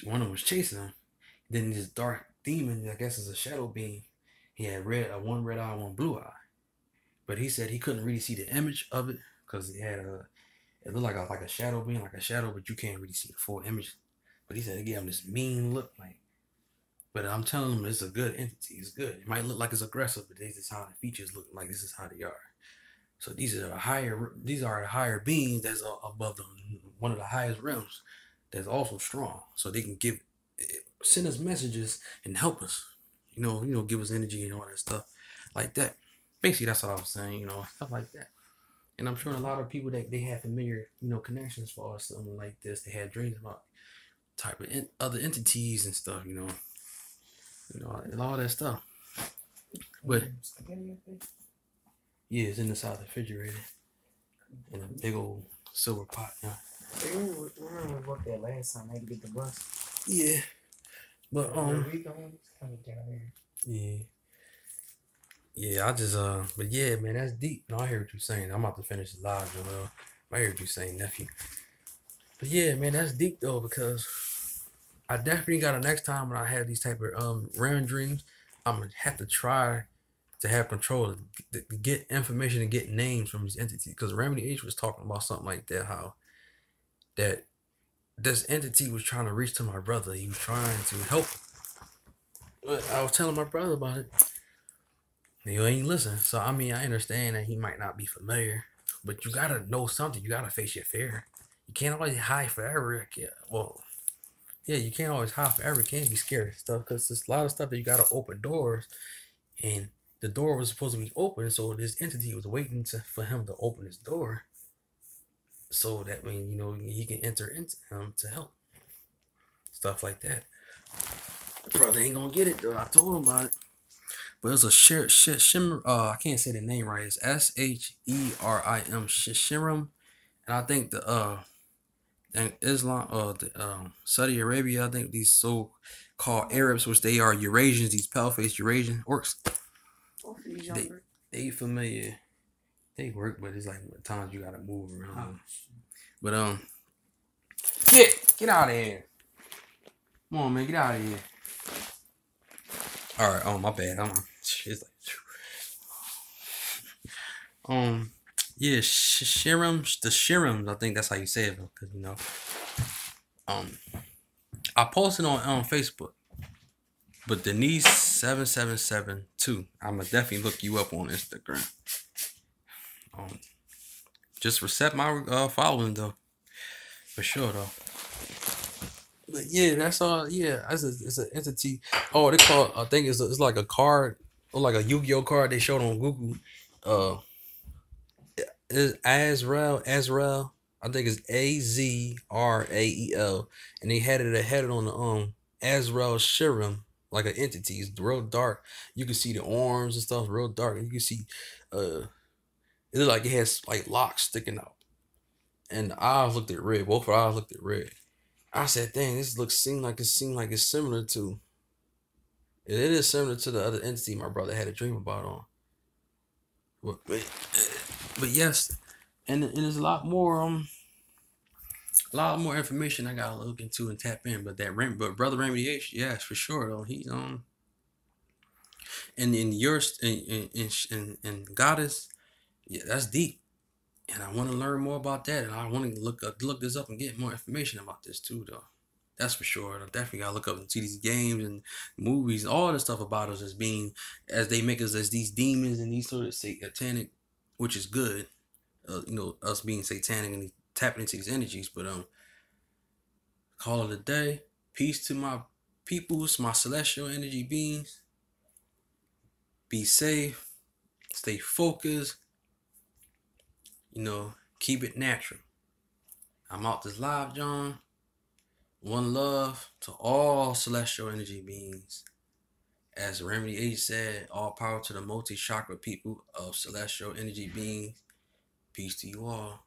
S1: one of them was chasing him. Then this dark demon, I guess is a shadow being. He had one red eye, one blue eye. but he said he couldn't really see the image of it because it looked like a shadow being like a shadow, but you can't really see the full image. But he said it gave him this mean look, like. But I'm telling him it's a good entity. It's good. It might look like it's aggressive, but this is how the features look like. This is how they are. So these are the higher beings that's above them. One of the highest realms that's also strong. So they can send us messages and help us. Give us energy and all that stuff like that. Basically, that's what I was saying. Stuff like that. And I'm sure a lot of people that they have familiar, connections for something like this. They had dreams about type of other entities and stuff. And all that stuff. But yeah, it's in the south refrigerator in a big old silver pot.
S2: Remember we worked there last time? I had to get the bus.
S1: Yeah, but yeah. I just but yeah, man, that's deep. No, I hear what you're saying. I'm about to finish the live, Joel. I hear what you're saying, nephew. But yeah, man, that's deep though, because I definitely got it next time when I have these type of REM dreams. I'm gonna have to try to have control to get information and get names from these entities. Because Remedy H was talking about something like that, how that this entity was trying to reach to my brother. He was trying to help him. But I was telling my brother about it. You ain't listen. So I mean, I understand that he might not be familiar, but you gotta know something. You gotta face your fear. You can't always hide forever. You can't always hide forever. You can't be scared of stuff because there's a lot of stuff that you gotta open doors, and the door was supposed to be open, so this entity was waiting for him to open his door, so that when he can enter into him to help. Stuff like that. Brother ain't gonna get it though. I told him about it. But it's a Shimmer. I can't say the name right. It's Sherim, Shirim, and I think Islam, Saudi Arabia. I think these so-called Arabs, which they are Eurasians, these pale-faced Eurasian orcs. They familiar. They work, but it's like at times you gotta move around. But get out of here. Come on, man, get out of here. All right. Oh, my bad. It's like, yeah, Shirims, the Shirims. I think that's how you say it, because I posted on Facebook, but Denise 7772. I'ma definitely look you up on Instagram. Just reset my following though, for sure though. But yeah, that's all. Yeah, it's an entity. Oh, they call. I think it's like a card, or like a Yu-Gi-Oh card they showed on Google. It's Azrael. I think it's Azrael, and they had it on the Azrael Shirim, like an entity. It's real dark. You can see the arms and stuff, real dark. And you can see it looks like it has like locks sticking out, and the eyes looked at red. Both eyes looked at red. I said, "Dang, this seemed like it's similar to. It is similar to the other entity my brother had a dream about on. But yes, and there's a lot more information I gotta look into and tap in. But brother Remedy H, yes, for sure though. He's and in yours and Goddess, yeah, that's deep. And I want to learn more about that, and I want to look this up and get more information about this too, though. That's for sure. I definitely gotta look up and see these games and movies, all the stuff about us as they make us as these demons and these sort of satanic, which is good. Us being satanic and tapping into these energies. But call it a day. Peace to my peoples, my celestial energy beings. Be safe. Stay focused. Keep it natural. I'm out this live, John. One love to all celestial energy beings. As Remedy H said, all power to the multi-chakra people of celestial energy beings. Peace to you all.